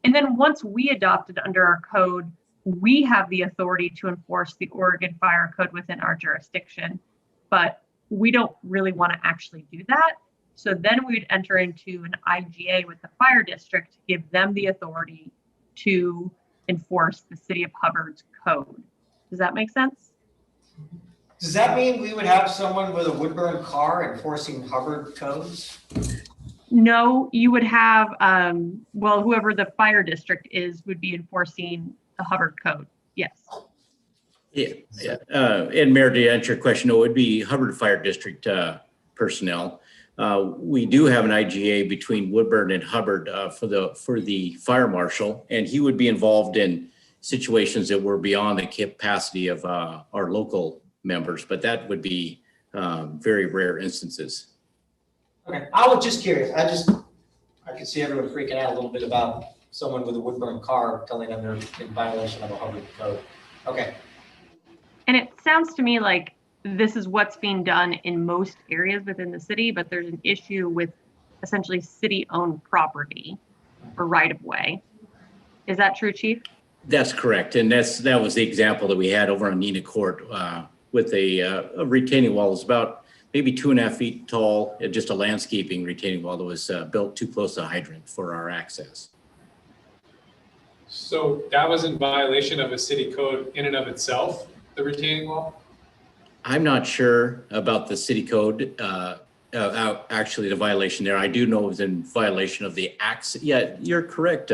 And then once we adopt it under our code, we have the authority to enforce the Oregon Fire Code within our jurisdiction, but we don't really want to actually do that. So then we would enter into an IGA with the fire district to give them the authority to enforce the city of Hubbard's code. Does that make sense? Does that mean we would have someone with a Woodburn car enforcing Hubbard codes? No, you would have, whoever the fire district is would be enforcing the Hubbard code. Yes. Yeah. And Mayor, to answer your question, it would be Hubbard Fire District personnel. We do have an IGA between Woodburn and Hubbard for the fire marshal, and he would be involved in situations that were beyond the capacity of our local members, but that would be very rare instances. Okay, I was just curious. I could see everyone freaking out a little bit about someone with a Woodburn car telling them they're in violation of a Hubbard code. Okay. And it sounds to me like this is what's being done in most areas within the city, but there's an issue with essentially city-owned property or right-of-way. Is that true, Chief? That's correct, and that was the example that we had over on Nina Court with a retaining wall. It's about maybe 2.5 feet tall, just a landscaping retaining wall that was built too close to the hydrant for our access. So that was in violation of a city code in and of itself, the retaining wall? I'm not sure about the city code, actually the violation there. I do know it was in violation of the access. Yeah, you're correct,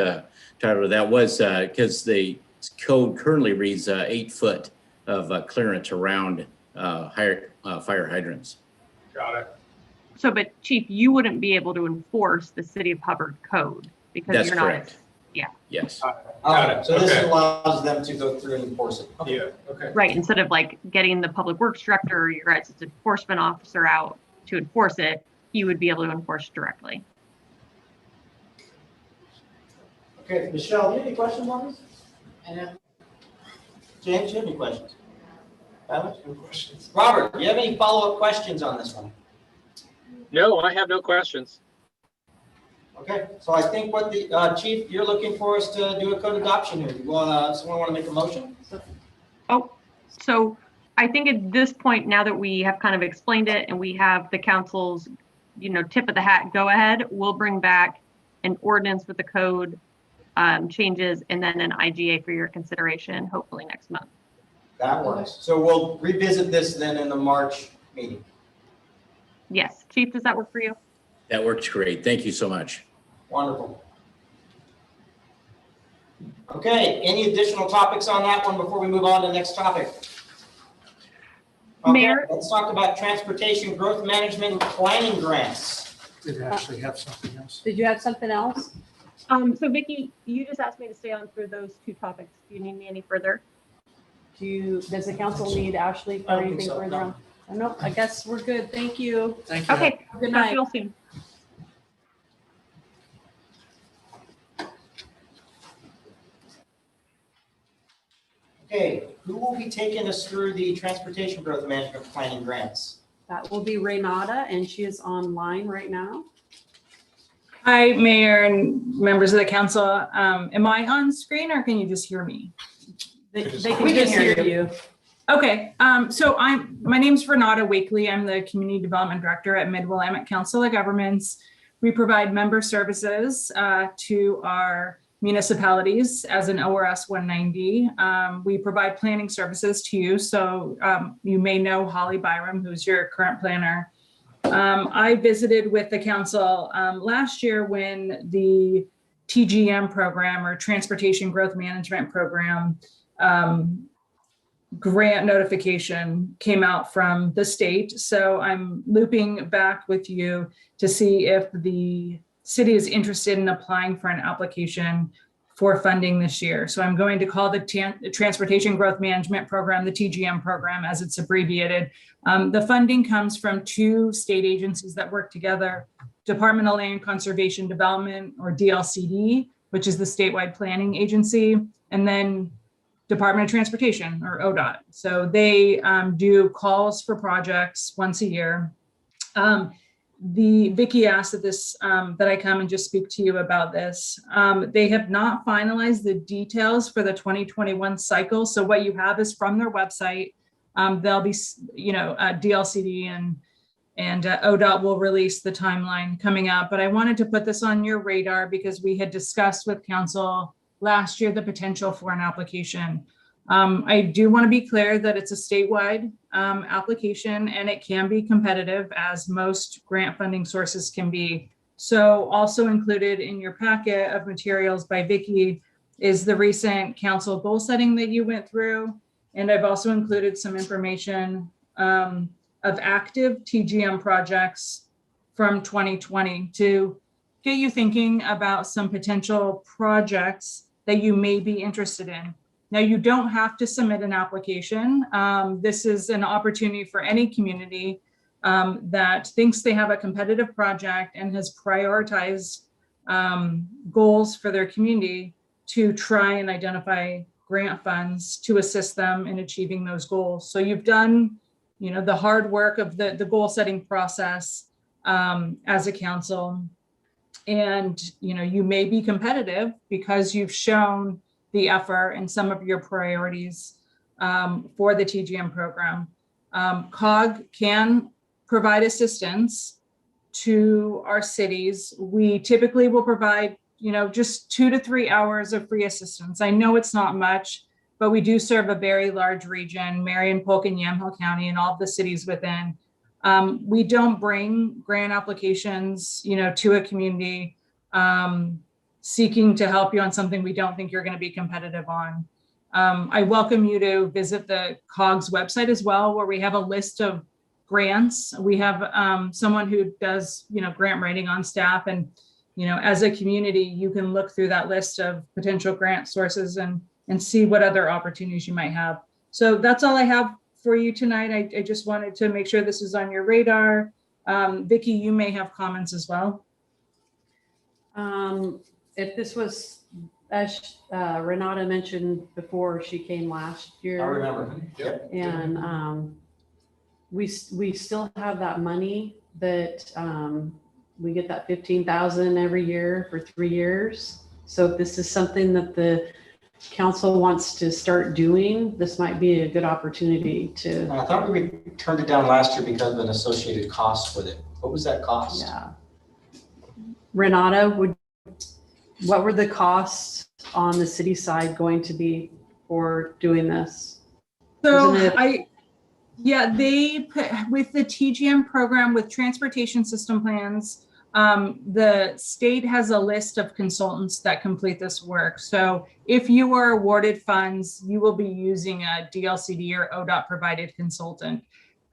Tyler. That was because the code currently reads 8 foot of clearance around fire hydrants. Got it. So, but Chief, you wouldn't be able to enforce the City of Hubbard code because That's you're correct. not. Yeah. Yes. Got it. So this Okay. allows them to go through and enforce it. Okay. Yeah, okay. Right. Instead of like getting the public works director or your guys' enforcement officer out to enforce it, you would be able to enforce directly. Okay, Michelle, do you have any questions on this? James, do you have any questions? Tyler? No questions. Robert, do you have any follow-up questions on this one? No, I have no questions. Okay, so I think what the, Chief, you're looking for us to do a code adoption here. Someone want to make a motion? So I think at this point, now that we have kind of explained it and we have the council's, tip of the hat, go ahead, we'll bring back an ordinance with the code changes and then an IGA for your consideration, hopefully next month. That works. So we'll revisit this then in the March meeting. Yes. Chief, does that work for you? That works great. Thank you so much. Wonderful. Okay, any additional topics on that one before we move on to the next topic? Okay, Mayor? let's talk about transportation growth management and planning grants. Did actually have something else. Did you have something else? So Vicki, you just asked me to stay on for those 2 topics. Do you need me any further? Does the council need Ashley for I don't think anything so, further no. on? No, I guess we're good. Thank you. Thank you. Okay. Good Talk to night. you all soon. Okay, who will be taking us through the transportation growth management planning grants? That will be Renata, and she is online right now. Hi, Mayor and members of the council. Am I on screen or can you just hear me? They We can can just hear hear you. Okay, so my name's Renata Wakely. I'm the Community Development Director at Mid-Willamette Council of Governments. We provide member services to our municipalities as an ORS 190. We provide planning services to you. So you may know Holly Byram, who's your current planner. I visited with the council last year when the TGM program or Transportation Growth Management Program grant notification came out from the state. So I'm looping back with you to see if the city is interested in applying for an application for funding this year. So I'm going to call the Transportation Growth Management Program, the TGM program as it's abbreviated. The funding comes from 2 state agencies that work together, Department of Land Conservation Development, or DLCD, which is the statewide planning agency, and then Department of Transportation, or ODOT. So they do calls for projects once a year. Vicki asked that I come and just speak to you about this. They have not finalized the details for the 2021 cycle. So what you have is from their website. They'll be, DLCD and ODOT will release the timeline coming up. But I wanted to put this on your radar because we had discussed with council last year the potential for an application. I do want to be clear that it's a statewide application and it can be competitive, as most grant funding sources can be. So also included in your packet of materials by Vicki is the recent council goal setting that you went through. And I've also included some information of active TGM projects from 2020 to get you thinking about some potential projects that you may be interested in. Now, you don't have to submit an application. This is an opportunity for any community that thinks they have a competitive project and has prioritized goals for their community to try and identify grant funds to assist them in achieving those goals. So you've done, the hard work of the goal setting process as a council. And, you may be competitive because you've shown the effort and some of your priorities for the TGM program. COG can provide assistance to our cities. We typically will provide, just 2 to 3 hours of free assistance. I know it's not much, but we do serve a very large region, Marion, Polk, and Yamhill County, and all of the cities within. We don't bring grant applications, to a community seeking to help you on something we don't think you're going to be competitive on. I welcome you to visit the COGS website as well, where we have a list of grants. We have someone who does, grant writing on staff, and as a community, you can look through that list of potential grant sources and see what other opportunities you might have. So that's all I have for you tonight. I just wanted to make sure this is on your radar. Vicki, you may have comments as well. If this was, as Renata mentioned before, she came last year. I remember. Yep. And we still have that money that we get that 15,000 every year for 3 years. So if this is something that the council wants to start doing, this might be a good opportunity to. I thought we turned it down last year because of an associated cost with it. What was that cost? Yeah. Renata, what were the costs on the city side going to be for doing this? So they put with the TGM program with transportation system plans. The state has a list of consultants that complete this work. So if you are awarded funds, you will be using a DLCD or ODOT provided consultant.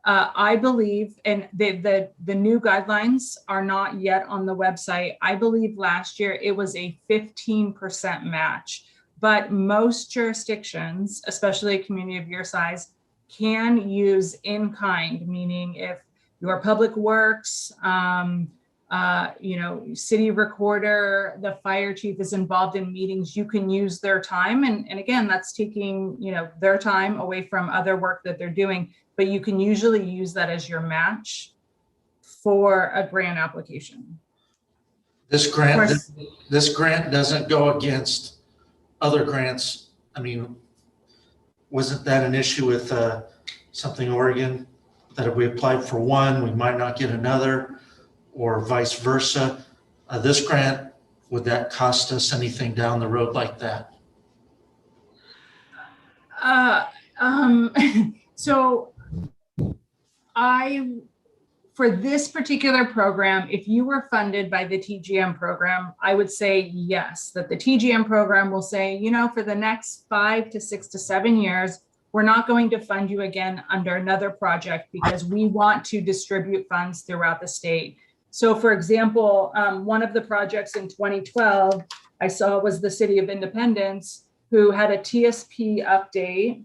I believe, and the new guidelines are not yet on the website. I believe last year it was a 15% match, but most jurisdictions, especially a community of your size, can use in kind, meaning if your public works, city recorder, the fire chief is involved in meetings, you can use their time. And again, that's taking, their time away from other work that they're doing, but you can usually use that as your match for a grant application. This grant doesn't go against other grants. I mean, wasn't that an issue with something Oregon, that if we applied for one, we might not get another, or vice versa? This grant, would that cost us anything down the road like that? So for this particular program, if you were funded by the TGM program, I would say yes, that the TGM program will say, for the next 5 to 6 to 7 years, we're not going to fund you again under another project because we want to distribute funds throughout the state. So for example, one of the projects in 2012 I saw was the City of Independence, who had a TSP update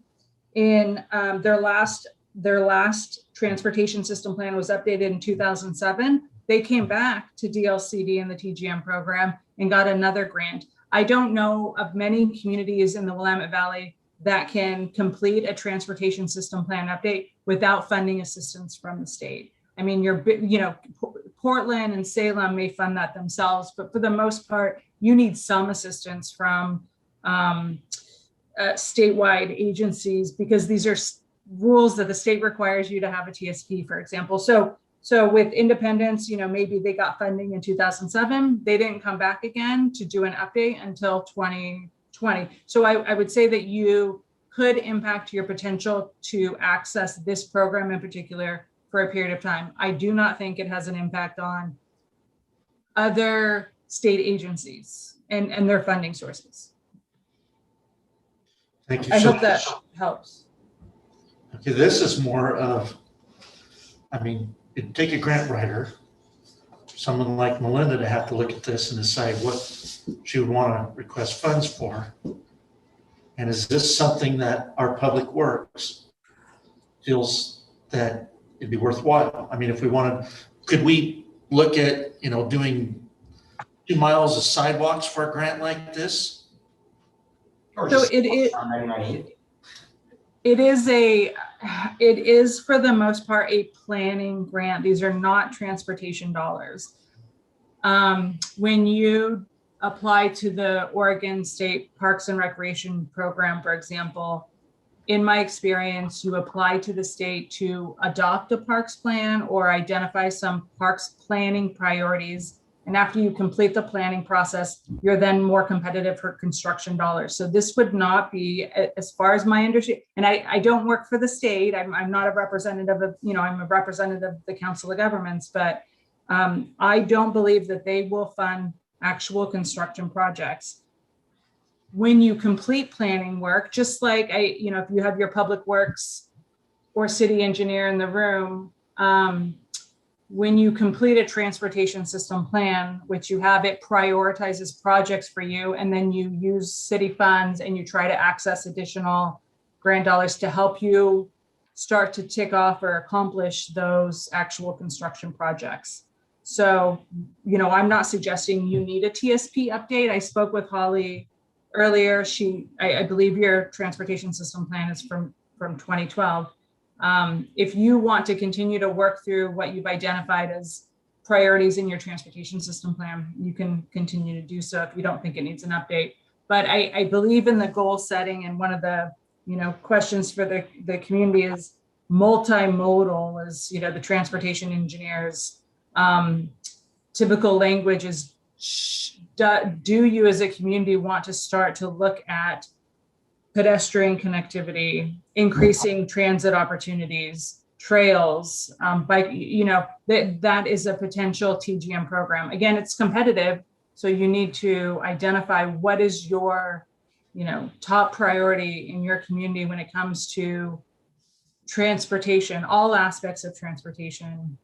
in their last transportation system plan was updated in 2007. They came back to DLCD and the TGM program and got another grant. I don't know of many communities in the Willamette Valley that can complete a transportation system plan update without funding assistance from the state. I mean, Portland and Salem may fund that themselves, but for the most part, you need some assistance from statewide agencies, because these are rules that the state requires you to have a TSP, for example. So with Independence, maybe they got funding in 2007. They didn't come back again to do an update until 2020. So I would say that you could impact your potential to access this program in particular for a period of time. I do not think it has an impact on other state agencies and their funding sources. Thank you. I hope that helps. Okay, this is more of, it'd take a grant writer, someone like Melinda, to have to look at this and decide what she would want to request funds for. And is this something that our public works feels that it'd be worthwhile? I mean, if we wanted, could we look at, doing 2 miles of sidewalks for a grant like this? So it is for the most part a planning grant. These are not transportation dollars. When you apply to the Oregon State Parks and Recreation Program, for example, in my experience, you apply to the state to adopt a parks plan or identify some parks planning priorities. And after you complete the planning process, you're then more competitive for construction dollars. So this would not be, as far as my understanding, and I don't work for the state. I'm not a representative of, I'm a representative of the Council of Governments, but I don't believe that they will fund actual construction projects. When you complete planning work, just like if you have your public works or city engineer in the room, when you complete a transportation system plan, which you have, it prioritizes projects for you, and then you use city funds and you try to access additional grant dollars to help you start to tick off or accomplish those actual construction projects. So, I'm not suggesting you need a TSP update. I spoke with Holly earlier. I believe your transportation system plan is from 2012. If you want to continue to work through what you've identified as priorities in your transportation system plan, you can continue to do so if you don't think it needs an update. But I believe in the goal setting, and one of the questions for the community is multimodal, is the transportation engineers typical language is, do you as a community want to start to look at pedestrian connectivity, increasing transit opportunities, trails, bike, that is a potential TGM program. Again, it's competitive, so you need to identify what is your, top priority in your community when it comes to transportation, all aspects of transportation,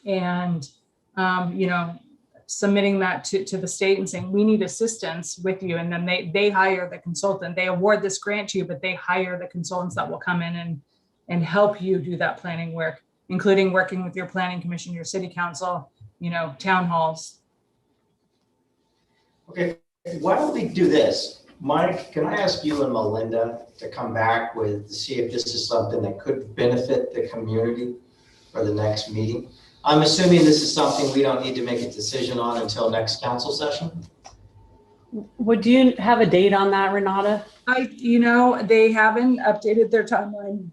and, submitting that to the state and saying, we need assistance with you. And then they hire the consultant. They award this grant to you, but they hire the consultants that will come in and help you do that planning work, including working with your planning commission, your city council, town halls. Okay, why don't we do this? Mike, can I ask you and Melinda to come back to see if this is something that could benefit the community for the next meeting? I'm assuming this is something we don't need to make a decision on until next council session? Would you have a date on that, Renata? They haven't updated their timeline.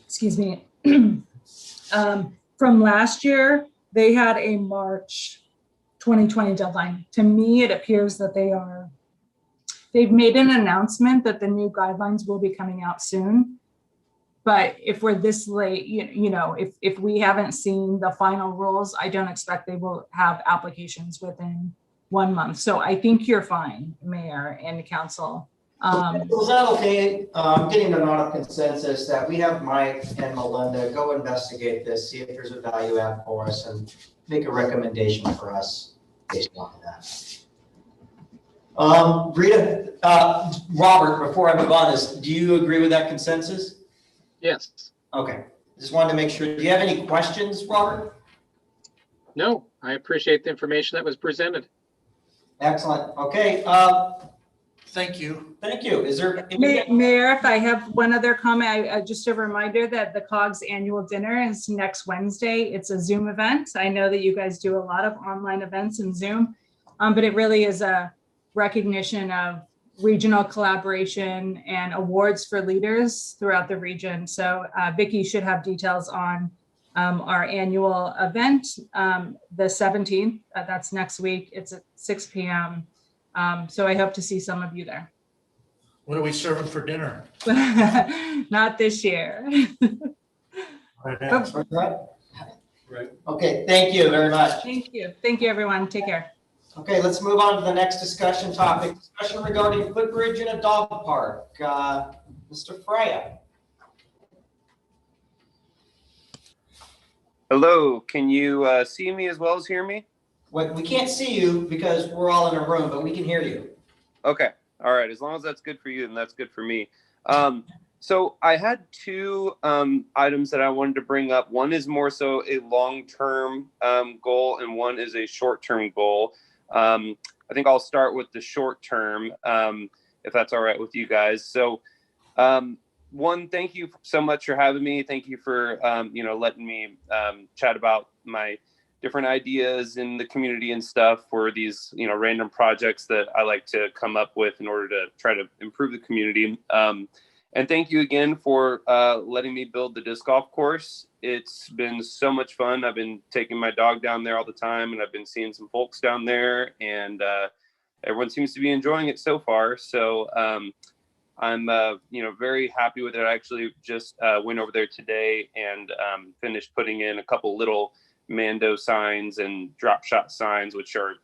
Excuse me. From last year, they had a March 2020 deadline. To me, it appears that they've made an announcement that the new guidelines will be coming out soon. But if we're this late, if we haven't seen the final rules, I don't expect they will have applications within 1 month. So I think you're fine, Mayor and Council. Is that okay? I'm getting a lot of consensus that we have Mike and Melinda go investigate this, see if there's a value add for us, and make a recommendation for us based on that. Rita, Robert, before I move on, do you agree with that consensus? Yes. Okay, just wanted to make sure. Do you have any questions, Robert? No, I appreciate the information that was presented. Excellent. Okay. Thank you. Thank you. Is there? Mayor, if I have one other comment, just a reminder that the COGS annual dinner is next Wednesday. It's a Zoom event. I know that you guys do a lot of online events in Zoom, but it really is a recognition of regional collaboration and awards for leaders throughout the region. So Vicki should have details on our annual event, the 17th, that's next week. It's at 6 p.m. So I hope to see some of you there. What are we serving for dinner? Not this year. Right. Okay, thank you very much. Thank you. Thank you, everyone. Take care. Okay, let's move on to the next discussion topic. Discussion regarding footbridge in a dog park. Mr. Freya. Hello, can you see me as well as hear me? Well, we can't see you because we're all in a room, but we can hear you. Okay, all right, as long as that's good for you, then that's good for me. So I had two items that I wanted to bring up. One is more so a long-term goal, and one is a short-term goal. I think I'll start with the short-term, if that's all right with you guys. So one, thank you so much for having me. Thank you for, letting me chat about my different ideas in the community and stuff for these, random projects that I like to come up with in order to try to improve the community. And thank you again for letting me build the disc golf course. It's been so much fun. I've been taking my dog down there all the time, and I've been seeing some folks down there, and everyone seems to be enjoying it so far. So I'm very happy with it. I actually just went over there today and finished putting in a couple little Mando signs and drop shot signs, which are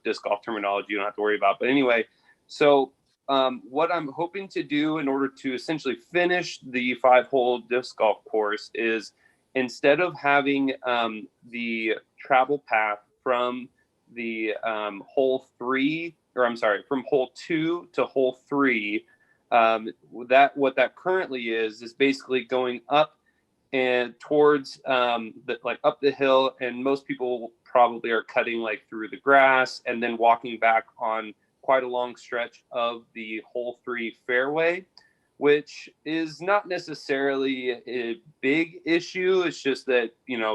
disc golf terminology you don't have to worry about. But anyway, so what I'm hoping to do in order to essentially finish the 5-hole disc golf course is, instead of having the travel path from the from hole 2 to hole 3, what that currently is basically going up and towards up the hill, and most people probably are cutting like through the grass and then walking back on quite a long stretch of the hole 3 fairway, which is not necessarily a big issue. It's just that,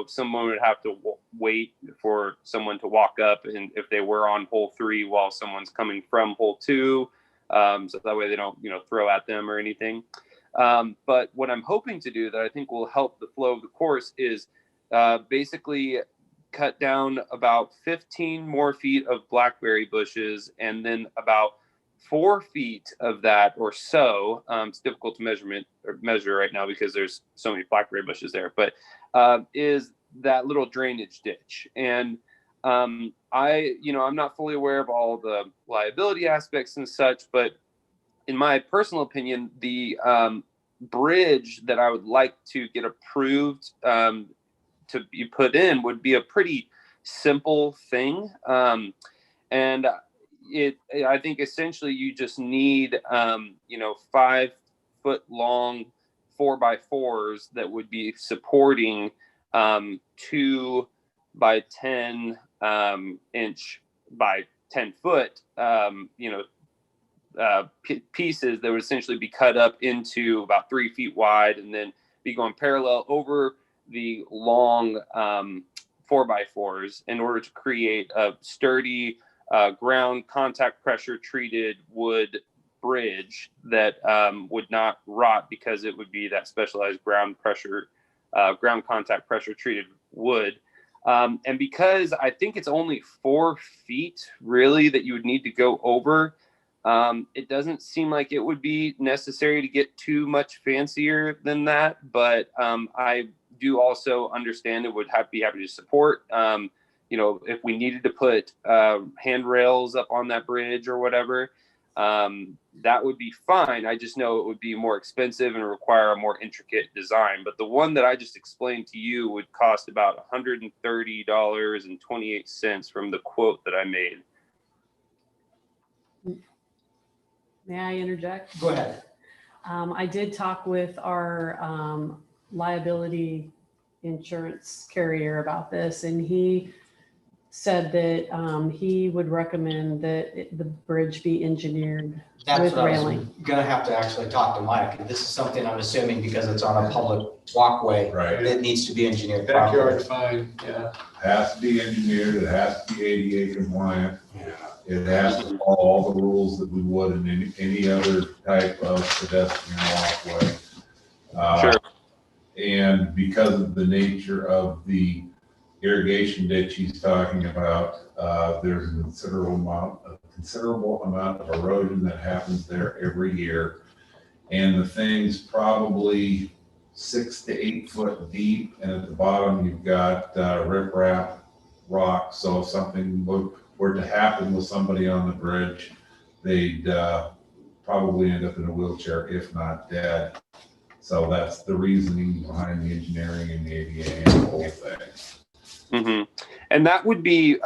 someone would have to wait for someone to walk up, and if they were on hole 3 while someone's coming from hole 2, so that way they don't, throw at them or anything. But what I'm hoping to do that I think will help the flow of the course is basically cut down about 15 more feet of blackberry bushes, and then about 4 feet of that or so. It's difficult to measure right now because there's so many blackberry bushes there, but is that little drainage ditch. And I'm not fully aware of all the liability aspects and such, but in my personal opinion, the bridge that I would like to get approved to be put in would be a pretty simple thing. And I think essentially you just need, 5-foot long 4x4s that would be supporting 2 by 10 inch by 10 foot, pieces that would essentially be cut up into about 3 feet wide and then be going parallel over the long 4x4s in order to create a sturdy ground contact pressure treated wood bridge that would not rot, because it would be that specialized ground contact pressure treated wood. And because I think it's only 4 feet really that you would need to go over, it doesn't seem like it would be necessary to get too much fancier than that. But I do also understand it would be happy to support. If we needed to put handrails up on that bridge or whatever, that would be fine. I just know it would be more expensive and require a more intricate design. But the one that I just explained to you would cost about $130.28 from the quote that I made. May I interject? Go ahead. I did talk with our liability insurance carrier about this, and he said that he would recommend that the bridge be engineered That's with what I was railing. gonna have to actually talk to Mike. This is something I'm assuming because it's on a public walkway. Right. It needs to be engineered properly. Backyard fine, yeah. Has to be engineered, it has to be ADA compliant. It has to follow all the rules that we would in any other type of pedestrian walkway. Sure. And because of the nature of the irrigation ditch he's talking about, there's a considerable amount of erosion that happens there every year. And the thing's probably 6 to 8 foot deep, and at the bottom you've got riprap rock. So if something were to happen with somebody on the bridge, they'd probably end up in a wheelchair, if not dead. So that's the reasoning behind the engineering and the ADA and the whole thing. Mm-hmm. And that would be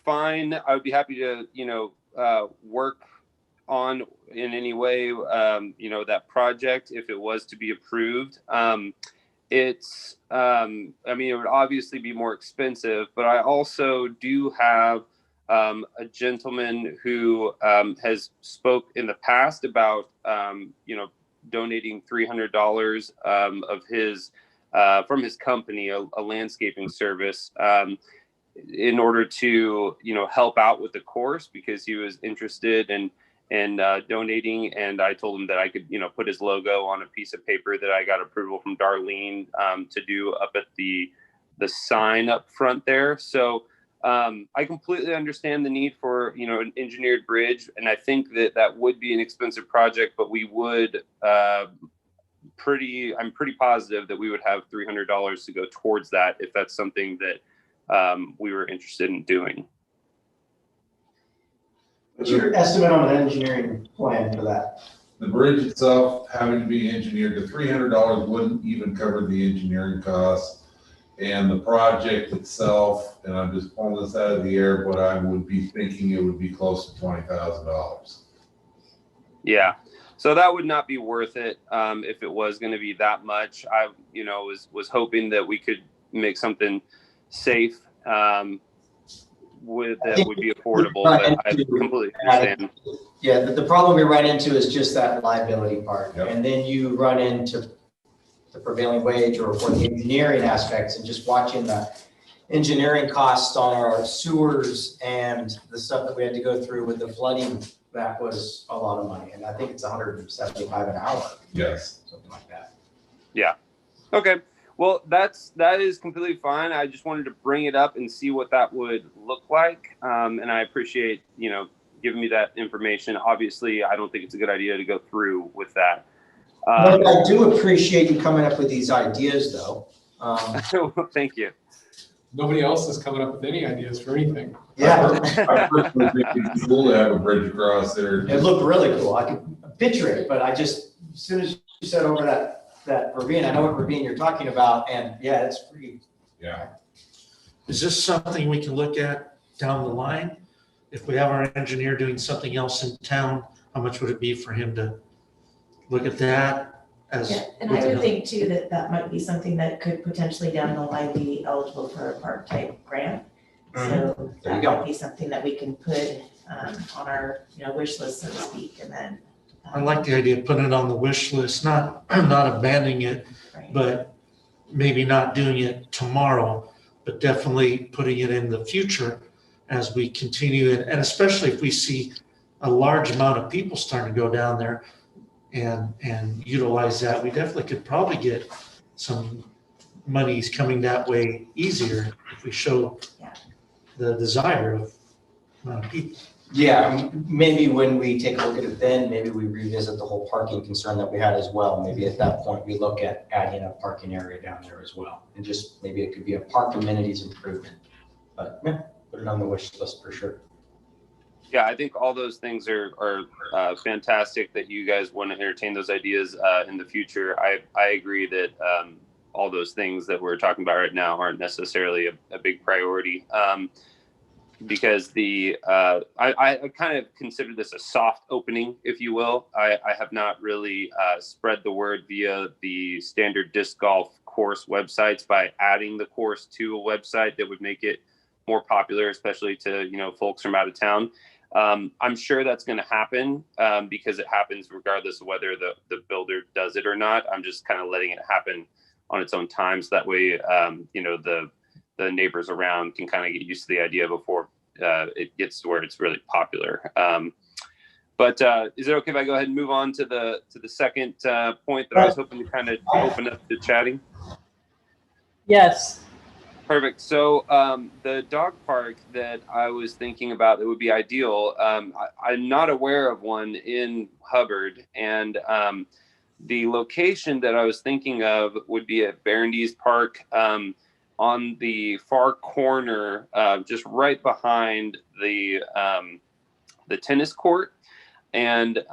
fine. I would be happy to, work on in any way, that project if it was to be approved. It would obviously be more expensive, but I also do have a gentleman who has spoke in the past about, donating $300 of his from his company, a landscaping service, in order to help out with the course, because he was interested in donating, and I told him that I could, put his logo on a piece of paper that I got approval from Darlene to do up at the sign up front there. So I completely understand the need for an engineered bridge, and I think that would be an expensive project, but we would I'm pretty positive that we would have $300 to go towards that if that's something that we were interested in doing. What's your estimate on an engineering plan for that? The bridge itself having to be engineered, the $300 wouldn't even cover the engineering costs. And the project itself, and I'm just pulling this out of the air, but I would be thinking it would be close to $20,000. Yeah. So that would not be worth it if it was going to be that much. I, was hoping that we could make something safe that would be affordable, but I completely understand. Yeah, the problem we run into is just that liability part. Yep. And then you run into the prevailing wage or the engineering aspects, and just watching the engineering costs on our sewers and the stuff that we had to go through with the flooding. That was a lot of money, and I think it's $175 an hour. Yes. Something like that. Yeah. Okay. Well, that is completely fine. I just wanted to bring it up and see what that would look like. And I appreciate, giving me that information. Obviously, I don't think it's a good idea to go through with that. But I do appreciate you coming up with these ideas, though. Thank you. Nobody else is coming up with any ideas for anything. Yeah. I personally think it'd be cool to have a bridge across there. It looked really cool. I could picture it, but as soon as you said over that ravine, I know what ravine you're talking about, and yeah, it's pretty. Yeah. Is this something we can look at down the line? If we have our engineer doing something else in town, how much would it be for him to look at that? Yeah, and I would think too that might be something that could potentially down the line be eligible for a park type grant. So There you that go. might be something that we can put on our wish list, so to speak, and then. I like the idea of putting it on the wish list, not abandoning it, Right. but maybe not doing it tomorrow, but definitely putting it in the future as we continue it. And especially if we see a large amount of people starting to go down there and utilize that, we definitely could probably get some monies coming that way easier if we show the desire of people. Yeah, maybe when we take a look at it then, maybe we revisit the whole parking concern that we had as well. Maybe at that point, we look at adding a parking area down there as well. And just maybe it could be a park amenities improvement. But yeah, put it on the wish list for sure. Yeah, I think all those things are fantastic that you guys want to entertain those ideas in the future. I agree that all those things that we're talking about right now aren't necessarily a big priority because I kind of consider this a soft opening, if you will. I have not really spread the word via the standard disc golf course websites by adding the course to a website that would make it more popular, especially to folks from out of town. I'm sure that's going to happen because it happens regardless of whether the builder does it or not. I'm just kind of letting it happen on its own time. So that way, the neighbors around can kind of get used to the idea before it gets to where it's really popular. But is it okay if I go ahead and move on to the second point that I was hoping to kind of open up to chatting? Yes. Perfect. So the dog park that I was thinking about that would be ideal, I'm not aware of one in Hubbard, and the location that I was thinking of would be at Barrondies Park on the far corner, just right behind the tennis court. And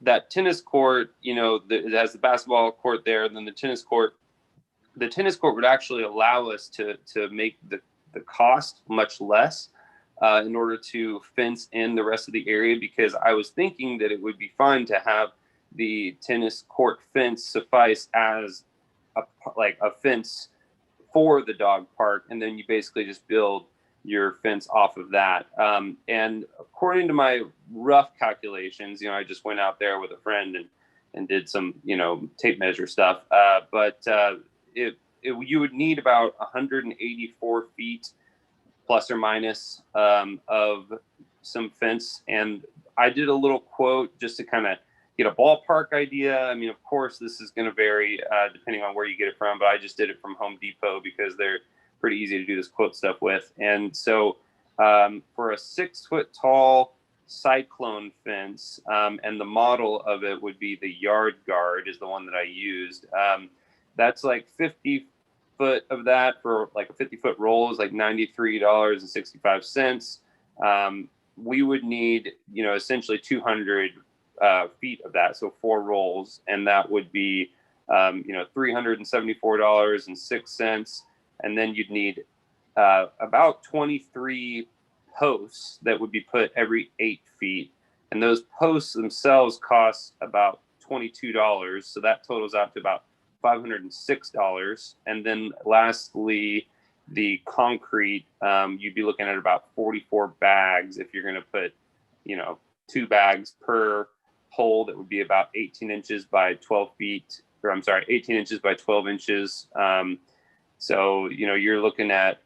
that tennis court, it has the basketball court there, and then the tennis court would actually allow us to make the cost much less in order to fence in the rest of the area, because I was thinking that it would be fine to have the tennis court fence suffice as a fence for the dog park, and then you basically just build your fence off of that. And according to my rough calculations, I just went out there with a friend and did some tape measure stuff, but you would need about 184 feet plus or minus of some fence, and I did a little quote just to kind of get a ballpark idea. I mean, of course, this is going to vary depending on where you get it from, but I just did it from Home Depot because they're pretty easy to do this quote stuff with. And so for a 6 foot tall cyclone fence, and the model of it would be the Yard Guard is the one that I used. That's like 50 foot of that for like a 50-foot roll is like $93.65. We would need, essentially 200 feet of that, so 4 rolls, and that would be, $374.06. And then you'd need about 23 posts that would be put every 8 feet, and those posts themselves cost about $22, so that totals out to about $506. And then lastly, the concrete, you'd be looking at about 44 bags if you're going to put 2 bags per pole. That would be about 18 inches by 12 feet, or I'm sorry, 18 inches by 12 inches. So you're looking at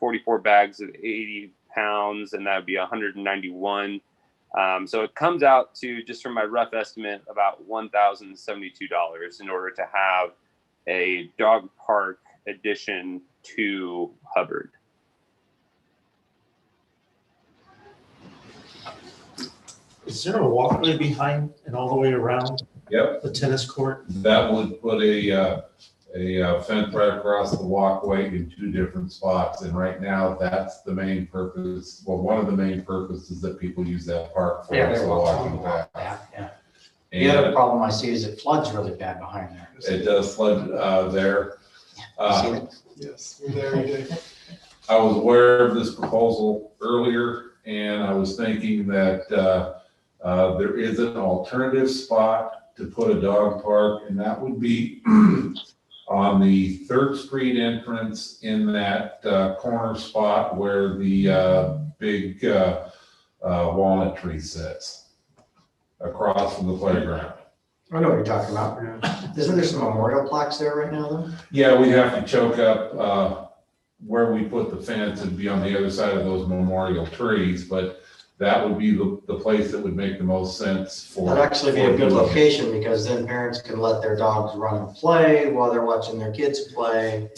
44 bags of 80 pounds, and that would be 191. So it comes out to, just from my rough estimate, about $1,072 in order to have a dog park addition to Hubbard. Is there a walkway behind and all the way around Yep, the tennis court? that would put a fence right across the walkway in 2 different spots. And right now, that's the main purpose, well, one of the main purposes that people use that park for. Yeah, is they the walk walking path. yeah. The other And problem I see is it floods really bad behind there. it does flood there. Seen it? Yes, we're there every day. I was aware of this proposal earlier, and I was thinking that there is an alternative spot to put a dog park, and that would be on the 3rd Street entrance in that corner spot where the big walnut tree sits across from the playground. I know what you're talking about. Isn't there some memorial plaques there right now, though? Yeah, we have to choke up where we put the fence and be on the other side of those memorial trees, but that would be the place that would make the most sense for. That'd actually be a good location, because then parents can let their dogs run and play while they're watching their kids play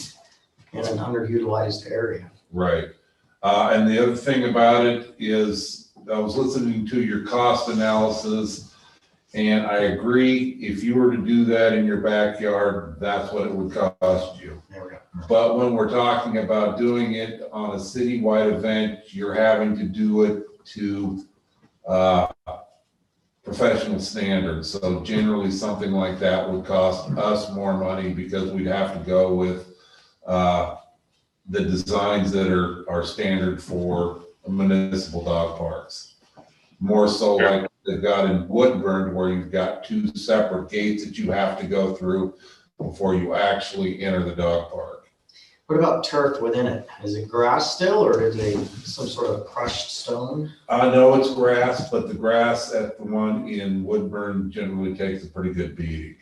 in an underutilized area. Right. And the other thing about it is, I was listening to your cost analysis, and I agree, if you were to do that in your backyard, that's what it would cost you. There we go. But when we're talking about doing it on a citywide event, you're having to do it to professional standards. So generally, something like that would cost us more money, because we'd have to go with the designs that are standard for municipal dog parks. More so like they've got in Woodburn, where you've got 2 separate gates that you have to go through before you actually enter the dog park. What about turf within it? Is it grass still, or is it some sort of crushed stone? I know it's grass, but the grass at the one in Woodburn generally takes a pretty good beating.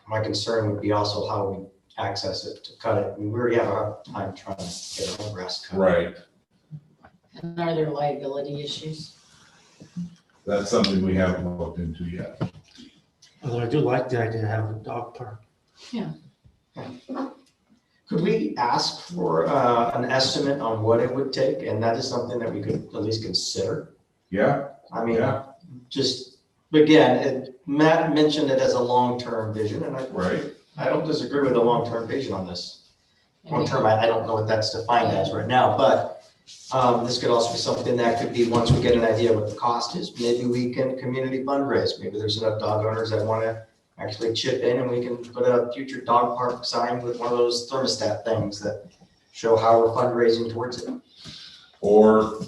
My concern would be also how we access it to cut it. I mean, we already have a hard time trying to get our own grass cut. Right. And are there liability issues? That's something we haven't looked into yet. Although I do like the idea of having a dog park. Could we ask for an estimate on what it would take? And that is something that we could at least consider. Yeah, I mean, Yeah. just, again, Matt mentioned it as a long-term vision, and right. I don't disagree with the long-term vision on this. Long-term, I don't know what that's defined as right now, but this could also be something that could be, once we get an idea what the cost is, maybe we can community fundraise. Maybe there's enough dog owners that want to actually chip in, and we can put a future dog park sign with one of those thermostat things that show how we're fundraising towards it. Or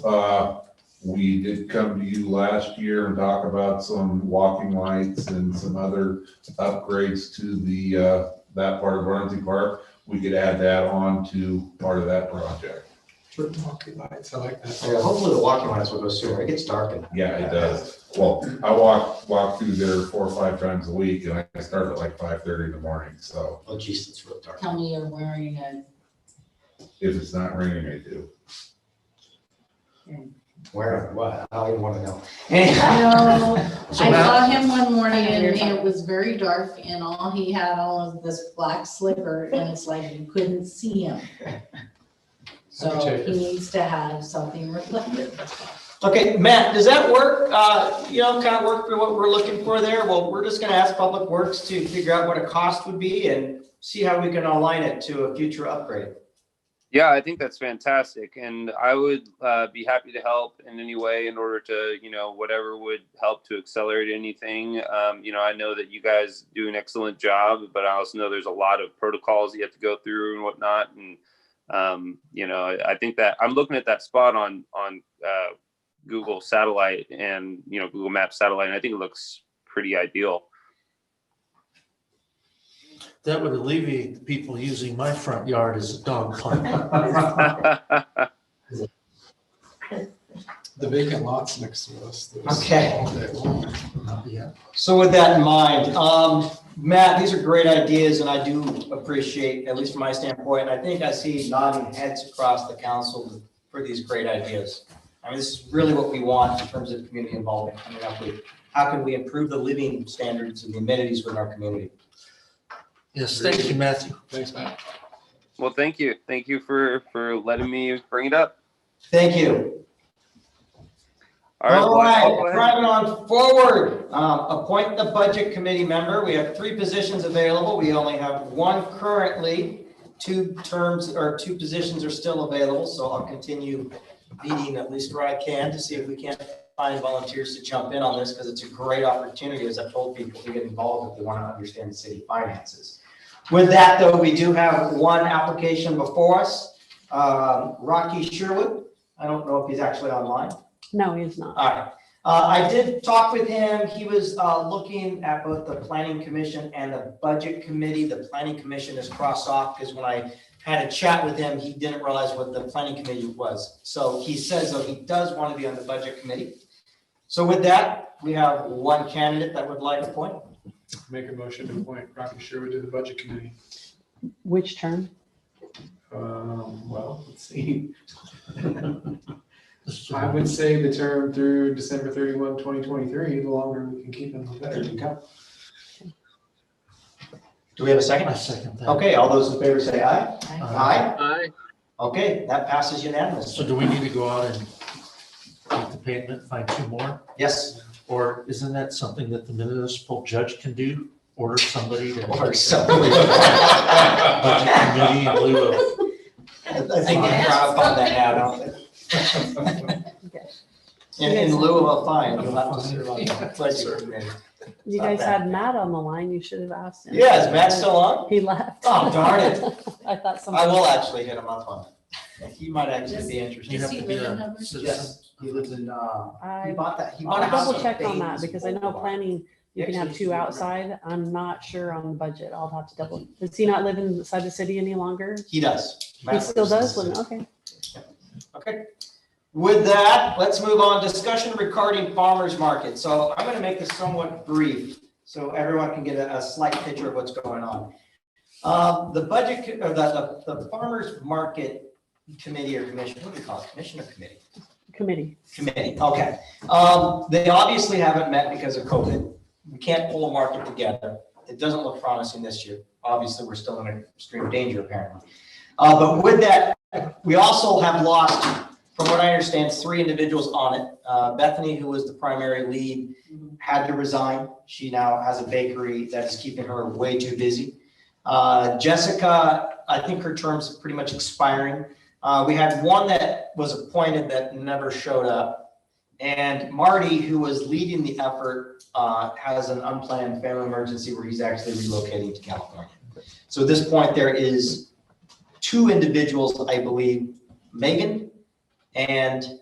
we did come to you last year and talk about some walking lights and some other upgrades to the that part of Barnsley Park. We could add that on to part of that project. Walking lights, I like that. Yeah, hopefully the walking lights will go sooner. It gets dark in. Yeah, it does. Well, I walk through there 4 or 5 times a week, and I start at like 5:30 in the morning. So Oh geez, it's real dark. Tell me you're wearing a, if it's not raining, I do. Where, what, I don't even wanna know. No, So I Matt- saw him one morning and You're fine. it was very dark and he had all of this black slipper and it's like you couldn't see him. So Okay. he needs to have something reflective. Okay, Matt, does that work? Kind of work for what we're looking for there? Well, we're just gonna ask Public Works to figure out what a cost would be and see how we can align it to a future upgrade. Yeah, I think that's fantastic. And I would be happy to help in any way in order to, whatever would help to accelerate anything. I know that you guys do an excellent job, but I also know there's a lot of protocols you have to go through and whatnot. And, I think that I'm looking at that spot on Google Satellite and, Google Maps Satellite, and I think it looks pretty ideal. That would alleviate the people using my front yard as a dog park. The vacant lots next to us. those Okay. all day long. Yeah. So with that in mind, Matt, these are great ideas and I do appreciate, at least from my standpoint, I think I see nodding heads across the council for these great ideas. I mean, this is really what we want in terms of community involvement coming up with. How can we improve the living standards and the amenities within our community? Yes, thank you, Matthew. Thanks, Matt. Well, thank you. Thank you for letting me bring it up. Thank you. All right. All well, I'll right, go ahead. driving on forward, appoint the budget committee member. We have 3 positions available. We only have 1 currently. 2 positions are still available, so I'll continue meeting at least where I can to see if we can't find volunteers to jump in on this, because it's a great opportunity, as I've told people, to get involved if they want to understand the city finances. With that, though, we do have 1 application before us. Rocky Sherwood. I don't know if he's actually online. No, he's not. All right. I did talk with him. He was looking at both the planning commission and the budget committee. The planning commission is crossed off because when I had a chat with him, he didn't realize what the planning committee was. So he says though he does want to be on the budget committee. So with that, we have 1 candidate that would like to appoint. Make a motion to appoint Rocky Sherwood to the budget committee. Which term? Well, let's see. I would say the term through December 31, 2023. The longer we can keep him, the better. There you go. Do we have a second? I second that. Okay, all those in favor say aye. Aye. Aye. Okay, that passes unanimously. So do we need to go out and make the payment, find 2 more? Yes. Or isn't that something that the municipal judge can do? Order somebody to. Or somebody. Budget committee in lieu of. I think they're proud of that now, don't they? In lieu of a fine, you'll have to serve on the budget committee. You Not guys bad. had Matt on the line. You should have asked him. Yeah, is Matt still on? He left. Oh, darn it. I thought I somebody. will actually hit him up on it. He might actually be You interested. have he to be live in a Hubbard? citizen. Yes, he lives in, he I, bought that, he bought a I'll house. double on check on that Baines because I know Boulevard. planning, you can have Actually, 2 outside. I'm not sure on the budget. I'll have to double. Does he not live inside the city any longer? He does. He Matt still lives does in the live, city. okay. Okay. With that, let's move on. Discussion regarding farmers market. So I'm going to make this somewhat brief so everyone can get a slight picture of what's going on. The budget, or the farmers market committee or commission, what do you call it? Commission or committee? Committee. Committee, okay. They obviously haven't met because of COVID. We can't pull a market together. It doesn't look promising this year. Obviously, we're still in extreme danger apparently. But with that, we also have lost, from what I understand, 3 individuals on it. Bethany, who was the primary lead, had to resign. She now has a bakery that is keeping her way too busy. Jessica, I think her term's pretty much expiring. We had 1 that was appointed that never showed up. And Marty, who was leading the effort, has an unplanned family emergency where he's actually relocating to California. So at this point, there is 2 individuals, I believe, Megan and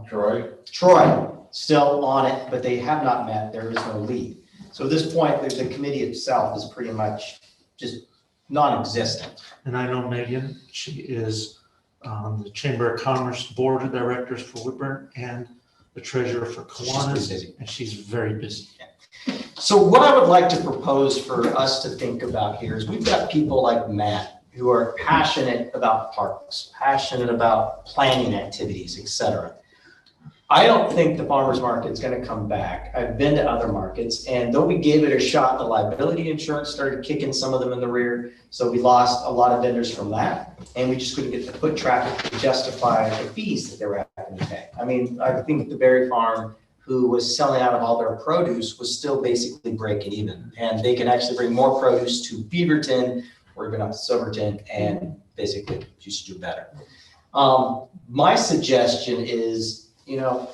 Troy? Troy, still on it, but they have not met. There is no lead. So at this point, the committee itself is pretty much just non-existent. And I know Megan, she is on the Chamber of Commerce Board of Directors for Woodburn and the treasurer for She's pretty Kiwanis, busy. and she's very busy. So what I would like to propose for us to think about here is we've got people like Matt who are passionate about parks, passionate about planning activities, etc. I don't think the farmer's market's gonna come back. I've been to other markets, and though we gave it a shot, the liability insurance started kicking some of them in the rear. So we lost a lot of vendors from that, and we just couldn't get the foot traffic to justify the fees that they were having to pay. I mean, I think the Berry Farm, who was selling out of all their produce, was still basically breaking even. And they can actually bring more produce to Beaverton or even up to Silverton and basically just do better. My suggestion is, you know,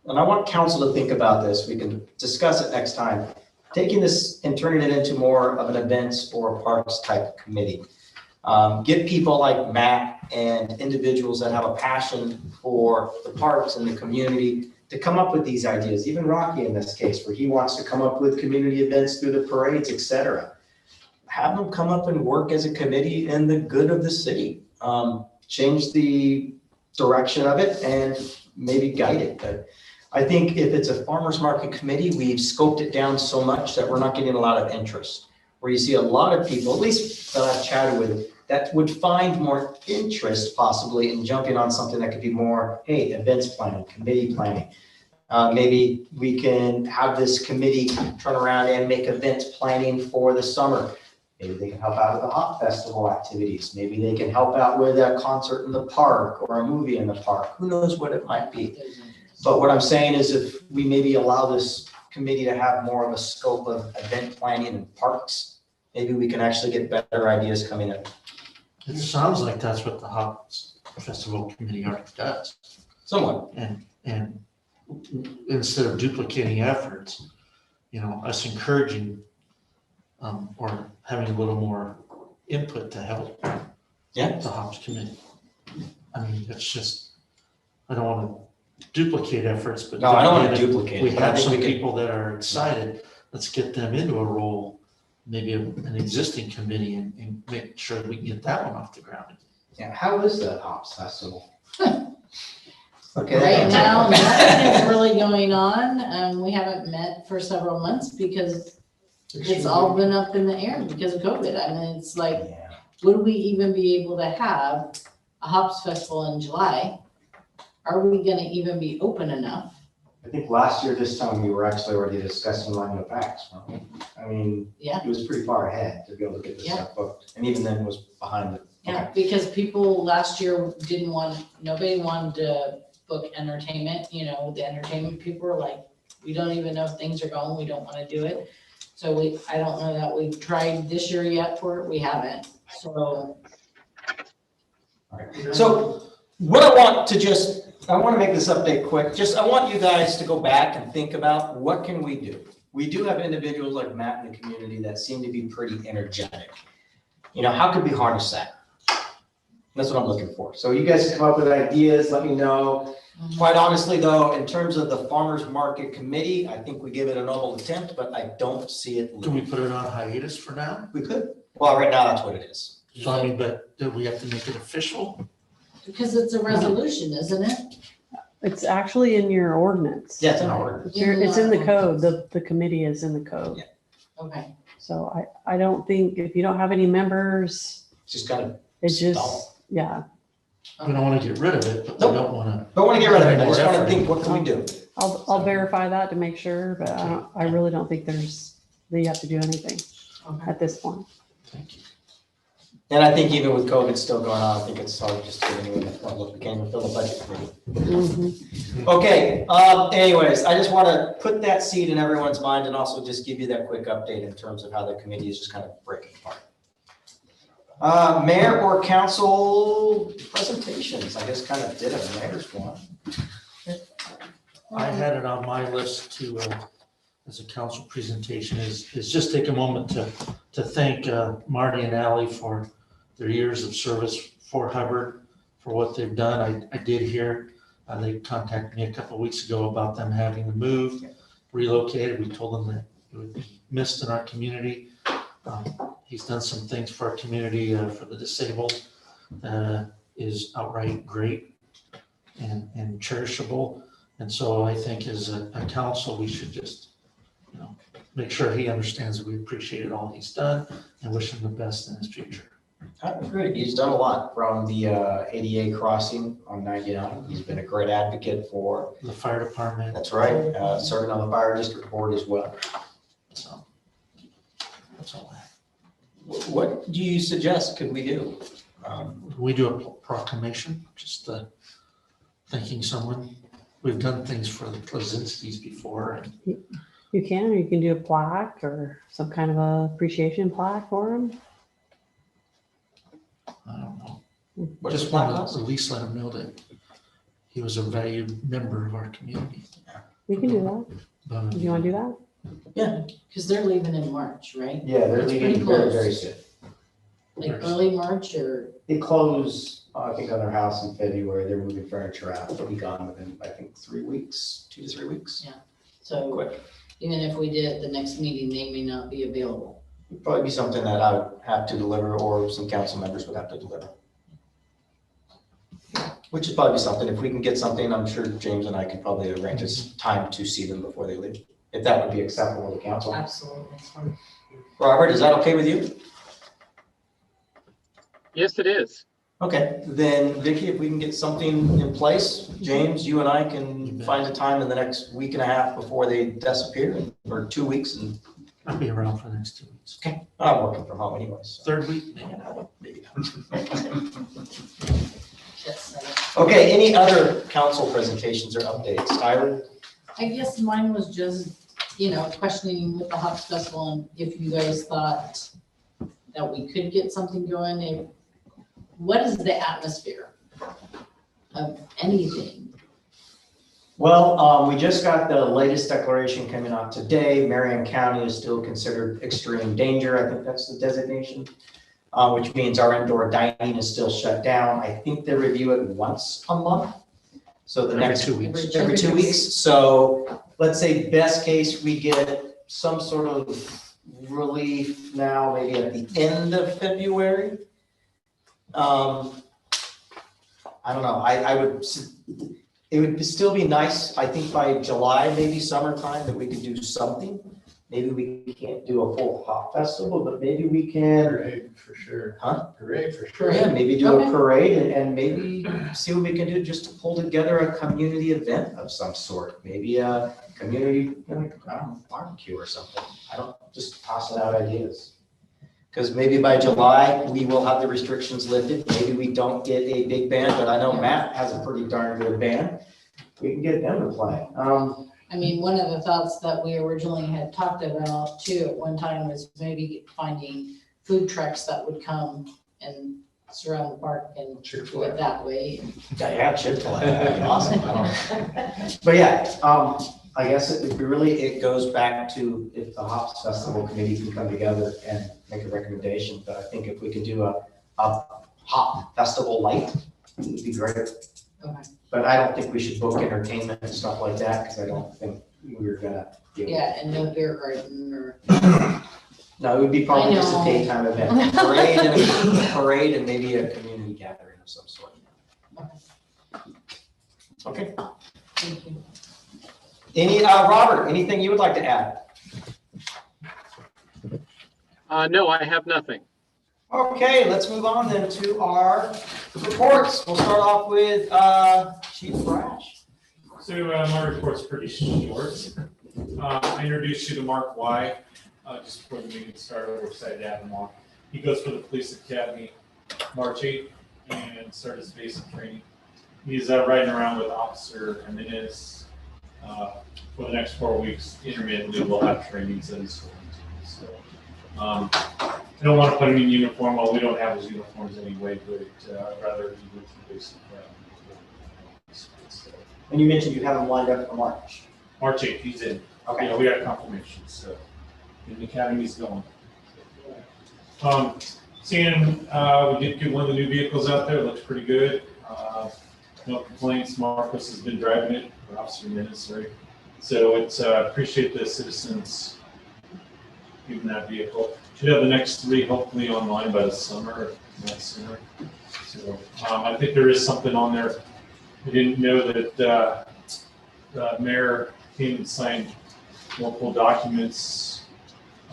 and I want council to think about this, we can discuss it next time, taking this and turning it into more of an events or parks type committee. Get people like Matt and individuals that have a passion for the parks and the community to come up with these ideas, even Rocky in this case, where he wants to come up with community events through the parades, etc. Have them come up and work as a committee in the good of the city. Change the direction of it and maybe guide it. But I think if it's a farmer's market committee, we've scoped it down so much that we're not getting a lot of interest. Where you see a lot of people, at least that I've chatted with, that would find more interest possibly in jumping on something that could be more, hey, events planning, committee planning. Maybe we can have this committee turn around and make event planning for the summer. Maybe they can help out with the Hop Festival activities. Maybe they can help out with a concert in the park or a movie in the park. Who knows what it might be. But what I'm saying is if we maybe allow this committee to have more of a scope of event planning in parks, maybe we can actually get better ideas coming in. It sounds like that's what the Hop Festival Committee already does. Somewhat. And instead of duplicating efforts, you know, us encouraging or having a little more input to help the Hops Committee. I mean, it's just, I don't want to duplicate efforts, but. No, I don't want to duplicate it. We have some people that are excited. Let's get them into a role, maybe an existing committee and make sure we can get that one off the ground. Yeah, how is the Hops Festival? Okay. Right now, nothing is really going on. We haven't met for several months because it's all been up in the air because of COVID. I mean, it's like, would we even be able to have a Hops Festival in July? Are we gonna even be open enough? I think last year, this time, we were actually already discussing line of facts. I mean, Yeah. it was pretty far ahead to be able to get this stuff booked. And even then it was behind it. Yeah, because people last year nobody wanted to book entertainment, you know, the entertainment people were like, we don't even know if things are going, we don't wanna do it. So I don't know that we've tried this year yet for it, we haven't, so. So what I want to make this update quick. I want you guys to go back and think about what can we do? We do have individuals like Matt in the community that seem to be pretty energetic. You know, how could we harness that? That's what I'm looking for. So you guys come up with ideas, let me know. Quite honestly though, in terms of the farmer's market committee, I think we give it a noble attempt, but I don't see it. Can we put it on hiatus for now? We could. Well, right now, that's what it is. So I mean, but do we have to make it official? Because it's a resolution, isn't it? It's actually in your ordinance. Yeah, it's in our ordinance. It's in the code. The committee is in the code. Yeah. Okay. So I don't think, if you don't have any members, Just gotta it's stall. just, yeah. We don't want to get rid of it, but we don't want to. Don't want to get rid of it. I just want to think, what can we do? I'll verify that to make sure, but I really don't think that you have to do anything at this point. Thank you. And I think even with COVID still going on, I think it's hard just to get anyone that look, we can't even fill the budget committee. Okay, anyways, I just want to put that seed in everyone's mind and also just give you that quick update in terms of how the committee is just kind of breaking apart. Mayor or council presentations, I just kind of did a mayor's one. I had it on my list to, as a council presentation, is just take a moment to thank Marty and Ally for their years of service for Hubbard, for what they've done. I did hear, they contacted me a couple of weeks ago about them having to move, relocated. We told them that it would be missed in our community. He's done some things for our community, for the disabled, is outright great and cherishable. And so I think as a council, we should just, you know, make sure he understands that we appreciate all he's done and wish him the best in his future. Great, he's done a lot from the ADA crossing on 99. He's been a great advocate for, The fire department. that's right, serving on the fire district board as well. So, that's all I have. What do you suggest could we do? We do a proclamation, just thanking someone. We've done things for the Plazinskis before. And You can, or you can do a plaque or some kind of a appreciation plaque for them. I don't know. What's Just the plaque want cost? to at least let him know that he was a valued member of our community. You can do that. But, Do you want to do that? Yeah. Because they're leaving in March, right? Yeah, they're That's leaving pretty very, close. very soon. Like early March or, They close, I think, on their house in February. They're moving furniture out. They'll be gone within, I think, 3 weeks, 2 to 3 weeks. so Quick. even if we did it the next meeting, they may not be available. It'd probably be something that I would have to deliver or some council members would have to deliver. Which is probably something, if we can get something, I'm sure James and I could probably arrange this time to see them before they leave. If that would be acceptable to council. Absolutely. Robert, is that okay with you? Yes, it is. Okay, then Vicky, if we can get something in place, James, you and I can find a time in the next week and a half before they disappear, or 2 weeks, and I'll be around for the next 2 weeks. okay, I'm working from home anyways. So. Third week, maybe. Yes, Okay, any other council presentations or updates? Tyler? I guess mine was just, questioning with the Hops Festival and if you guys thought that we could get something going. What is the atmosphere of anything? Well, we just got the latest declaration coming out today. Marion County is still considered extreme danger. I think that's the designation, which means our indoor dining is still shut down. I think they review it once a month. So the Every next 2 weeks. Every 2 weeks. So let's say best case, we get some sort of relief now, maybe at the end of February. I don't know. It would still be nice, I think by July, maybe summertime, that we could do something. Maybe we can't do a full hop festival, but maybe we can. Parade for sure. Huh? Parade for sure. Yeah, maybe do a Okay. parade and maybe see what we can do just to pull together a community event of some sort. Maybe a community, I don't know, barbecue or something. I don't, just tossing out ideas. Because maybe by July, we will have the restrictions lifted. Maybe we don't get a big band, but I know Matt has a pretty darn good band. We can get them to play. I mean, one of the thoughts that we originally had talked about too at one time was maybe finding food trucks that would come and surround the park and do it that way. Yeah, Chick-fil-A, that'd be awesome. I don't- But yeah, I guess it goes back to if the Hops Festival Committee can come together and make a recommendation. But I think if we could do a hop festival light, it would be great. Okay. But I don't think we should book entertainment and stuff like that, because I don't think we're gonna. Yeah, and no beer garden or. No, it would be probably I just a know. daytime event, parade and maybe a community gathering of some sort. Okay. Thank you. Robert, anything you would like to add? No, I have nothing. Okay, let's move on then to our reports. We'll start off with Chief Brash. So my report's pretty short. I introduced you to Mark Y. Just before the meeting started. We're excited to have him on. He goes for the police academy March 8th and started his basic training. He's riding around with Officer Jimenez for the next 4 weeks. Intermittently, we'll have trainings that he's going to. So I don't want to put him in uniform. Well, we don't have his uniforms anyway, but I'd rather he goes to basic so, And you mentioned you have him lined up for March. March 8th, he's in. Okay. Yeah, we got confirmation, so the academy's going. Seeing, we did get one of the new vehicles out there, it looks pretty good. No complaints, Marcus has been driving it, or Officer Minutes, right? So it's, appreciate the citizens using that vehicle. Should have the next 3 hopefully online by the summer, if not sooner. So I think there is something on there. I didn't know that the mayor came and signed multiple documents.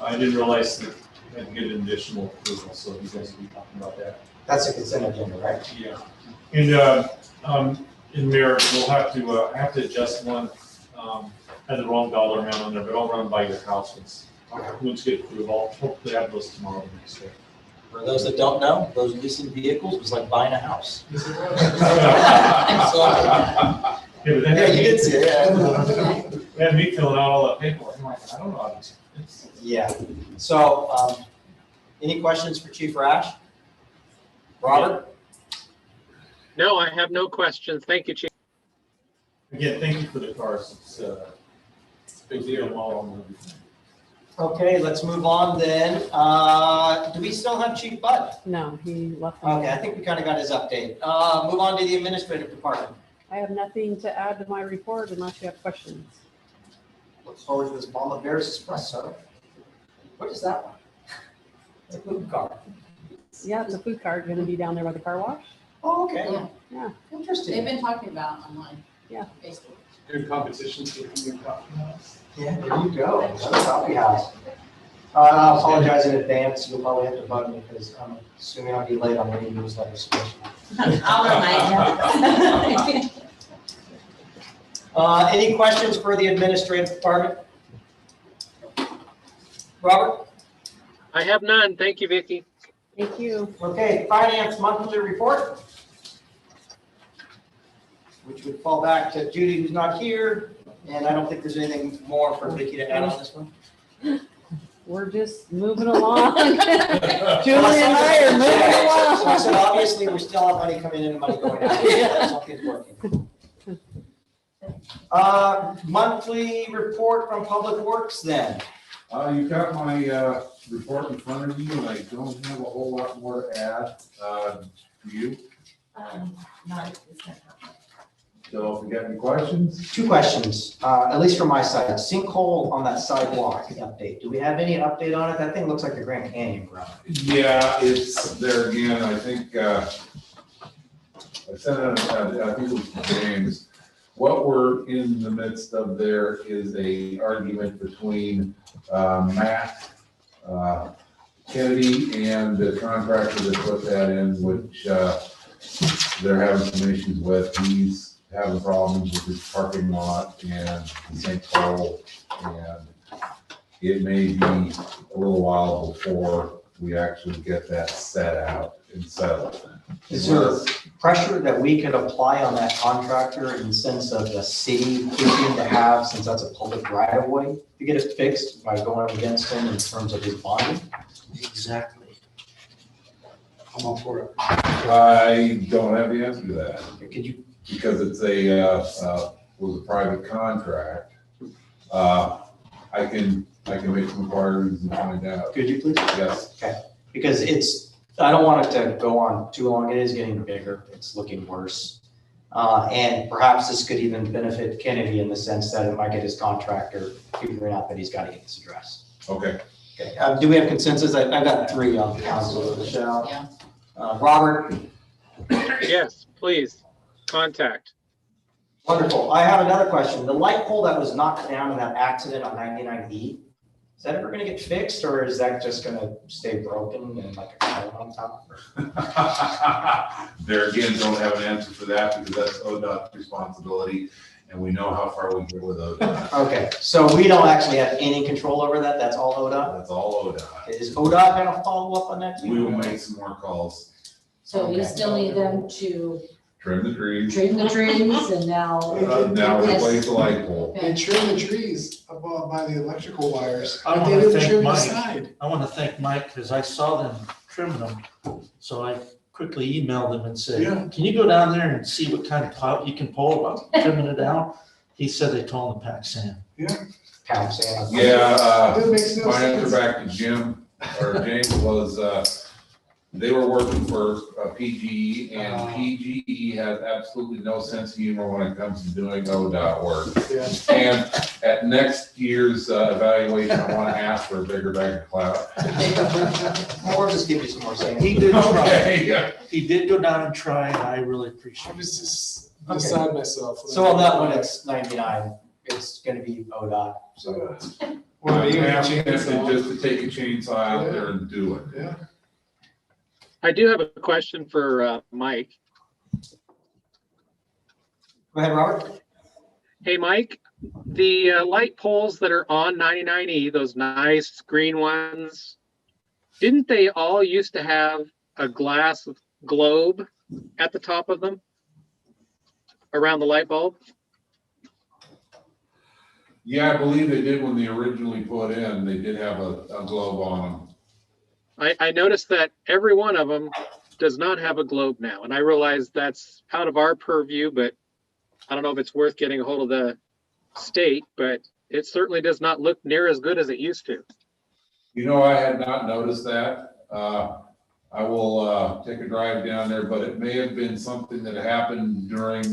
I didn't realize that had to get an additional approval, so you guys will be talking about that. That's a consent agenda, right? Yeah. And, in Mayor, we'll have to adjust one, had the wrong dollar amount on there, but I'll run by your house once get approved. I'll hopefully have those tomorrow or next day. For those that don't know, those leasing vehicles was like buying a house. Yeah, but then Yeah, you did see it, yeah. they had me filling out all that paperwork. I'm like, I don't know how to do it. Yeah, so, any questions for Chief Rash? Robert? No, I have no questions. Thank you, Chief. Again, thank you for the cars. It's a big deal. Okay, let's move on then. Do we still have Chief Bud? No, he left. Okay, I think we kind of got his update. Move on to the administrative department. I have nothing to add to my report unless you have questions. Look forward to this Mama Bears espresso. What is that one? The food cart. Yeah, the food cart going to be down there by the car wash. Oh, okay. Yeah. Yeah. Interesting. They've been talking about it online. Yeah. Facebook. Good competition for the new coffee house. Yeah, there you go. Another coffee house. I apologize in advance. You'll probably have to bug me because I'm assuming I'll be late on any newsletter submission. I'll remind you. Any questions for the administrative department? Robert? I have none. Thank you, Vicki. Thank you. Okay, finance monthly report. Which would fall back to Judy, who's not here. And I don't think there's anything more for Vicki to add on this one. We're just moving along. Julie and I are moving along. So I said, obviously, we still have money coming in and money going out. Something's working. Monthly report from Public Works then. You've got my report in front of you, and I don't have a whole lot more to add. Do you? Not at this time. So if you got any questions? Two questions, at least from my side. Sinkhole on that sidewalk update. Do we have any update on it? That thing looks like the Grand Canyon ground. Yeah, it's there again. I think I sent it, I think it was to James. What we're in the midst of there is a argument between Matt Kennedy and the contractor that put that in, which they're having some issues with. He's having problems with his parking lot and the sinkhole, and it may be a little while before we actually get that set out and settled. Is there pressure that we could apply on that contractor in the sense of the city pushing to have, since that's a public right of way, to get it fixed by going against him in terms of his bonding? Exactly. I'm all for it. I don't have the answer to that. Could you? Because it's was a private contract. I can make some inquiries and find out. Could you please? Yes. Okay, because I don't want it to go on too long. It is getting bigger. It's looking worse. And perhaps this could even benefit Kennedy in the sense that it might get his contractor figuring out that he's got to get this addressed. Okay. Okay, do we have consensus? I've got three on the council. Michelle? Yeah. Robert? Yes, please, contact. Wonderful. I have another question. The light pole that was knocked down in that accident on 99E, is that ever gonna get fixed, or is that just gonna stay broken and like a coil on top? There again, don't have an answer for that because that's ODOT's responsibility, and we know how far we go with ODOT. Okay, so we don't actually have any control over that? That's all ODOT? That's all ODOT. Is ODOT gonna follow up on that? We will make some more calls, So you Okay. still need them to trim the trees, trim the trees and now. now replace the light pole. And trim the trees above by the electrical wires. I But wanna they didn't thank trim the Mike. side. I want to thank Mike because I saw them trim them. So I quickly emailed him and said, Yeah. can you go down there and see what kind of pot you can pull about trimming it down? He said they told him to pack sand. Pound sand. Yeah, That makes no my answer sense. back to Jim, or James, was, they were working for PGE, and PGE has absolutely no sense of humor when it comes to doing ODOT work. Yeah. And at next year's evaluation, I want to ask for a bigger bag of clout. Or just give you some more sand. He did try. Okay, yeah. He did go down and try, and I really appreciate I it. was just beside myself. So on that one, it's 99. It's gonna be ODOT, so. Or I'm even half tempted chainsaw. just to take a chainsaw out there and do it. Yeah. I do have a question for Mike. Go ahead, Robert. Hey, Mike, the light poles that are on 99E, those nice green ones, didn't they all used to have a glass globe at the top of them around the light bulb? Yeah, I believe they did when they originally put in, they did have a globe on them. I noticed that every one of them does not have a globe now, and I realize that's out of our purview, but I don't know if it's worth getting a hold of the state, but it certainly does not look near as good as it used to. You know, I had not noticed that. I will take a drive down there, but it may have been something that happened during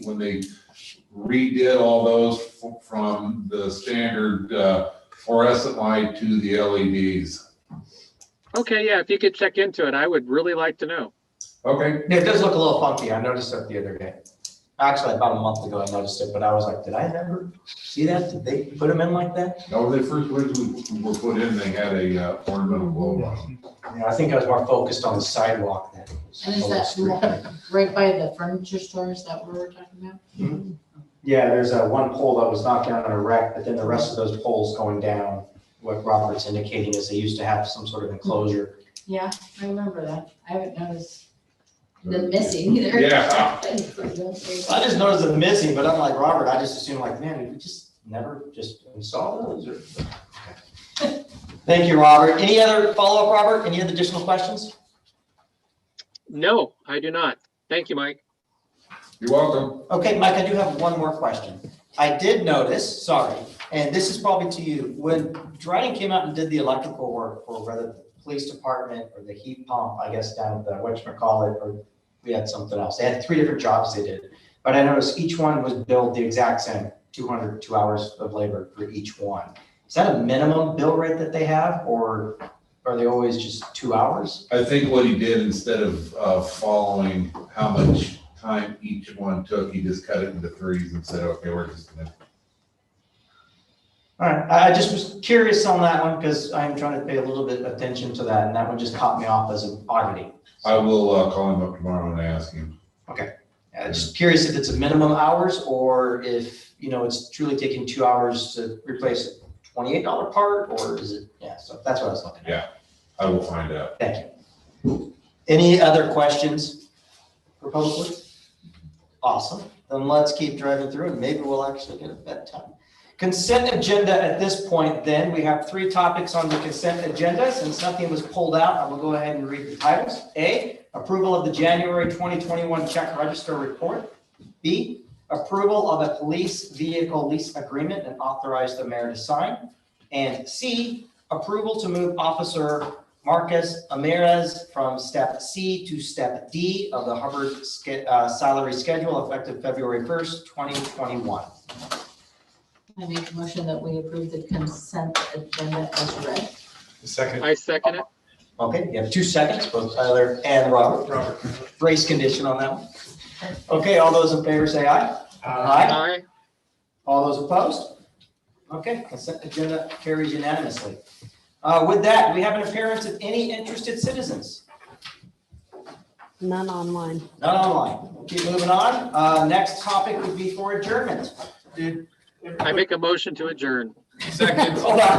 when they redid all those from the standard fluorescent light to the LEDs. Okay, yeah, if you could check into it, I would really like to know. Okay. Yeah, it does look a little funky. I noticed it the other day. Actually, about a month ago, I noticed it, but I was like, did I ever see that? Did they put them in like that? No, when they first originally were put in, they had a ornamental globe on them. Yeah, I think I was more focused on the sidewalk then. And is that right by the furniture store? Is that what we're talking about? Yeah, there's one pole that was knocked down in a wreck, but then the rest of those poles going down, what Robert's indicating is they used to have some sort of enclosure. Yeah, I remember that. I haven't noticed them missing either. Yeah. I just noticed them missing, but I'm like, Robert, I just assumed like, man, did we just never just install those? Or... Thank you, Robert. Any other follow-up, Robert? Any other additional questions? No, I do not. Thank you, Mike. You're welcome. Okay, Mike, I do have one more question. I did notice, sorry, and this is probably to you, when Dryden came out and did the electrical work for whether the police department or the heat pump, I guess down at the whatchamacallit, or we had something else. They had 3 different jobs they did. But I noticed each one was billed the exact same, 202 hours of labor for each one. Is that a minimum bill rate that they have, or are they always just 2 hours? I think what he did, instead of following how much time each one took, he just cut it into 3s and said, okay, we're just gonna. All right, I just was curious on that one because I'm trying to pay a little bit of attention to that, and that one just caught me off as an oddity. I will call him up tomorrow and ask him. Okay, just curious if it's a minimum hours or if, you know, it's truly taking 2 hours to replace a $28 part, or is it, yeah, so that's what I was looking at. Yeah, I will find out. Thank you. Any other questions for Public Works? Awesome, then let's keep driving through and maybe we'll actually get a bedtime. Consent agenda at this point, then we have 3 topics on the consent agenda. Since nothing was pulled out, I will go ahead and read the titles. A, approval of the January 2021 check register report. B, approval of a police vehicle lease agreement and authorize the mayor to sign. And C, approval to move Officer Marcus Amirez from step C to step D of the Hubbard salary schedule effective February 1st, 2021. I make a motion that we approve the consent agenda as read. Second. I second it. Okay, you have 2 seconds, both Tyler and Robert. Race condition on that one. Okay, all those in favor say aye. Aye. All those opposed? Okay, consent agenda carries unanimously. With that, do we have an appearance of any interested citizens? None online. None online. We'll keep moving on. Next topic would be for adjournment. I make a motion to adjourn. Second. Hold on.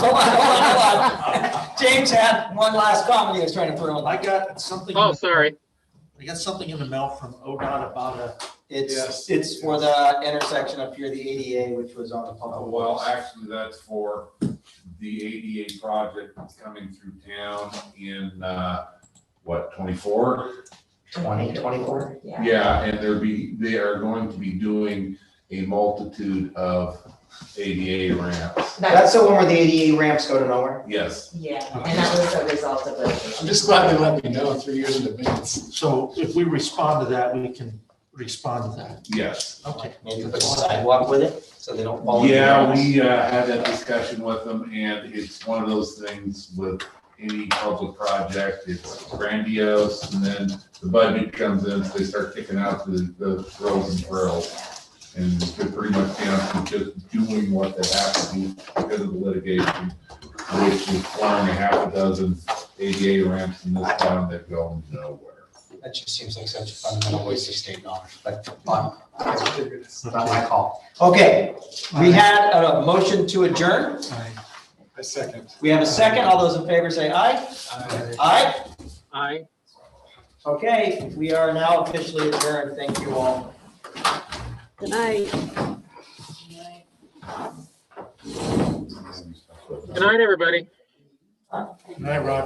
James had one last comment he was trying to throw in. I got something. Oh, sorry. I got something in the mail from ODOT about It's for the intersection up here, the ADA, which was on the public. Well, actually, that's for the ADA project that's coming through town in, 24? 2024? Yeah, and they are going to be doing a multitude of ADA ramps. That's the one where the ADA ramps go to nowhere? Yes. Yeah, and that was a result of it. I'm just glad they let me know 3 years in advance. So if we respond to that, we can respond to that. Yes. Okay. Maybe put a sidewalk with it, so they don't fall. Yeah, we had that discussion with them, and it's one of those things with any public project, it's grandiose, and then the budget comes in, so they start kicking out the roads and trails. and they're pretty much down to just doing what they have to do because of the litigation, which is flying a half a dozen ADA ramps in this town that go nowhere. That just seems like such a fundamental waste of state dollars, but it's not my call. Okay, we had a motion to adjourn. A second. We have a second. All those in favor say aye. Aye. Aye. Okay, we are now officially adjourned. Thank you all. Good night. Good night, everybody. Night, Rob.